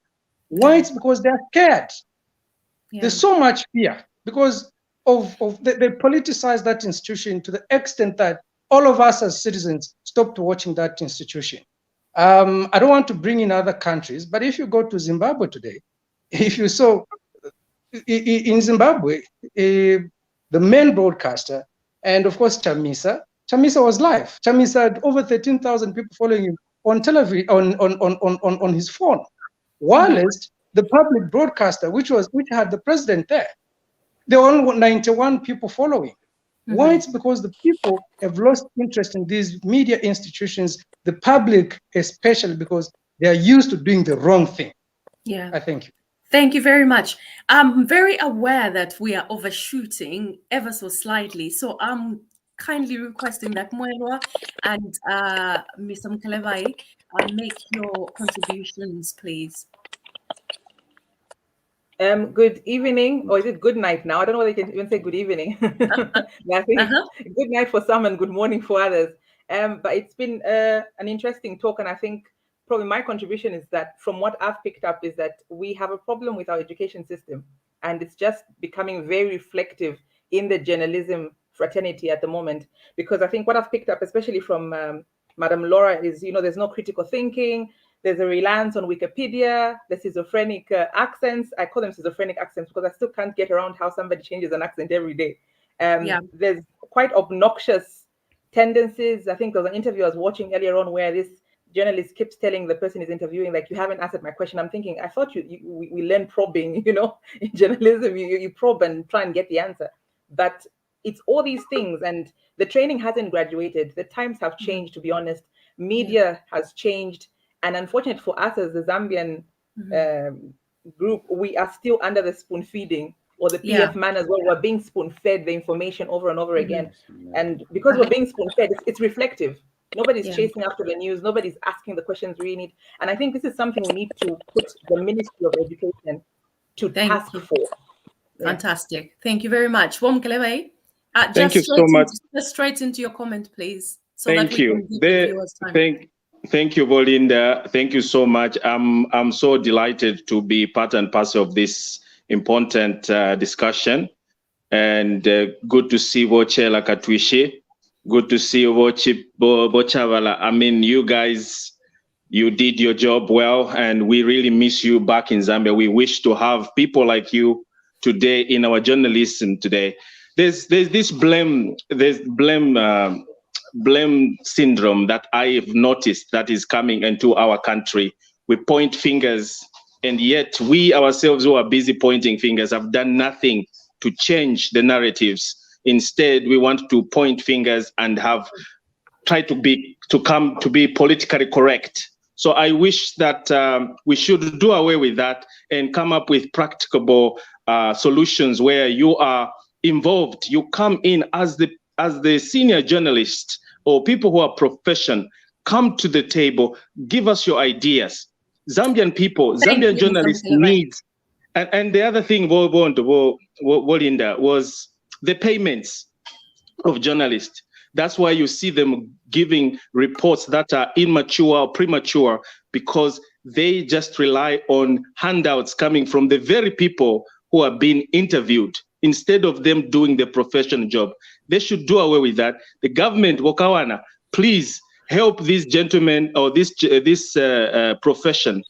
Why? It's because they're scared. Yeah. There's so much fear because they politicize that institution to the extent that all of us as citizens stopped watching that institution. I don't want to bring in other countries, but if you go to Zimbabwe today, if you saw in Zimbabwe, the main broadcaster, and of course Chamisa was live. Chamisa had over 13,000 people following him on television, on his phone. Whilst the public broadcaster, which had the president there, there were only 91 people following. Why? It's because the people have lost interest in these media institutions, the public especially, because they are used to doing the wrong thing. Yeah. I thank you. Thank you very much. I'm very aware that we are overshooting ever so slightly. So I'm kindly requesting that Mwelwa and Mr. Mkalevai make your contributions, please. Good evening, or is it good night now? I don't know whether you can even say good evening. I think good night for some and good morning for others. But it's been an interesting talk, and I think probably my contribution is that from what I've picked up is that we have a problem with our education system, and it's just becoming very reflective in the journalism fraternity at the moment. Because I think what I've picked up, especially from Madam Laura, is there's no critical thinking. There's a reliance on Wikipedia, the schizophrenic accents. I call them schizophrenic accents because I still can't get around how somebody changes an accent every day. There's quite obnoxious tendencies. I think there was an interview I was watching earlier on where this journalist keeps telling the person he's interviewing, like, you haven't answered my question. I'm thinking, I thought we learn probing, in journalism, you probe and try and get the answer. But it's all these things, and the training hasn't graduated. The times have changed, to be honest. Media has changed. And unfortunately for us as the Zambian group, we are still under the spoon feeding, or the PF man as well. We're being spoon fed the information over and over again. And because we're being spoon fed, it's reflective. Nobody's chasing after the news. Nobody's asking the questions we need. And I think this is something we need to put the Ministry of Education to task for. Fantastic. Thank you very much. Womkeleway, thank you so much. Just straight into your comment, please. So thank you. Thank you, Belinda. Thank you so much. I'm so delighted to be part and parcel of this important discussion. And good to see Vochela Katwishi. Good to see Bochavala. I mean, you guys, you did your job well, and we really miss you back in Zambia. We wish to have people like you today in our journalism today. There's this blame syndrome that I've noticed that is coming into our country. We point fingers, and yet we ourselves who are busy pointing fingers have done nothing to change the narratives. Instead, we want to point fingers and try to be politically correct. So I wish that we should do away with that and come up with practicable solutions where you are involved. You come in as the senior journalist or people who are professional, come to the table, give us your ideas. Zambian people, Zambian journalists need, and the other thing, Wolinda, was the payments of journalists. That's why you see them giving reports that are immature or premature, because they just rely on handouts coming from the very people who are being interviewed, instead of them doing the professional job. They should do away with that. The government, Wakawana, please help these gentlemen or this profession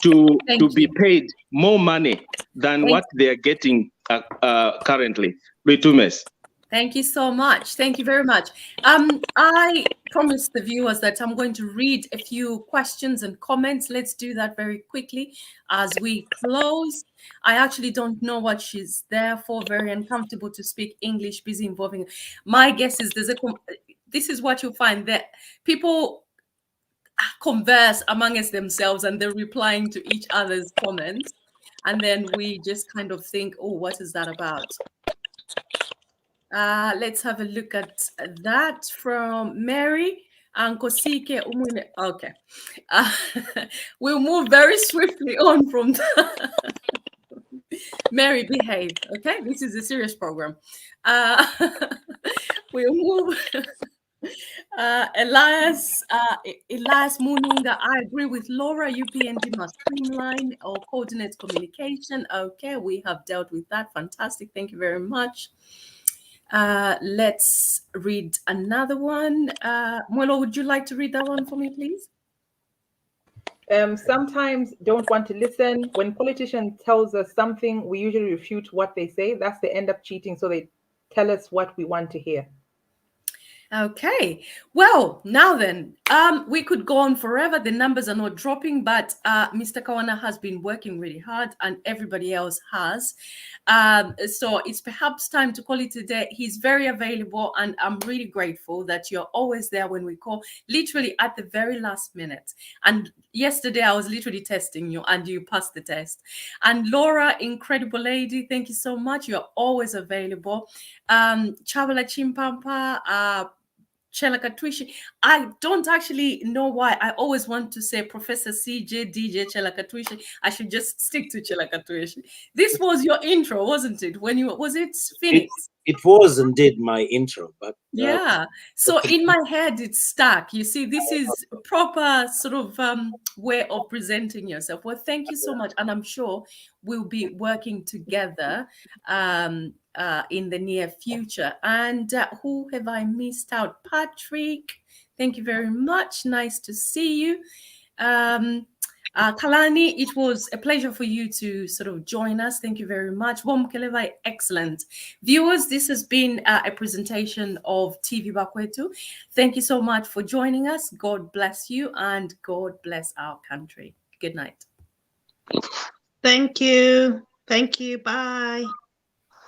to be paid more money than what they are getting currently. Ritumes. Thank you so much. Thank you very much. I promised the viewers that I'm going to read a few questions and comments. Let's do that very quickly as we close. I actually don't know what she's there for. Very uncomfortable to speak English, busy involving. My guess is this is what you'll find, that people converse amongst themselves and they're replying to each other's comments. And then we just kind of think, oh, what is that about? Let's have a look at that from Mary and Kosike. Okay. We'll move very swiftly on from that. Mary, behave. Okay, this is a serious program. We'll move. Elias Mununga, I agree with Laura. UPND must streamline or coordinate communication. Okay, we have dealt with that. Fantastic. Thank you very much. Let's read another one. Mwelo, would you like to read that one for me, please? Sometimes don't want to listen. When politicians tells us something, we usually refute what they say. That's they end up cheating, so they tell us what we want to hear. Okay, well, now then, we could go on forever. The numbers are not dropping, but Mr. Kawana has been working really hard and everybody else has. So it's perhaps time to call it a day. He's very available and I'm really grateful that you're always there when we call, literally at the very last minute. And yesterday I was literally testing you and you passed the test. And Laura, incredible lady, thank you so much. You're always available. Chabala Chimpampa, Chela Katwishi. I don't actually know why. I always want to say Professor CJ, DJ Chela Katwishi. I should just stick to Chela Katwishi. This was your intro, wasn't it? When you was it Phoenix? It was indeed my intro, but yeah. So in my head, it's stuck. You see, this is a proper sort of way of presenting yourself. Well, thank you so much, and I'm sure we'll be working together in the near future. And who have I missed out? Patrick, thank you very much. Nice to see you. Kalani, it was a pleasure for you to sort of join us. Thank you very much. Womkelevai, excellent. Viewers, this has been a presentation of TV Bakwetu. Thank you so much for joining us. God bless you and God bless our country. Good night. Thank you. Thank you. Bye.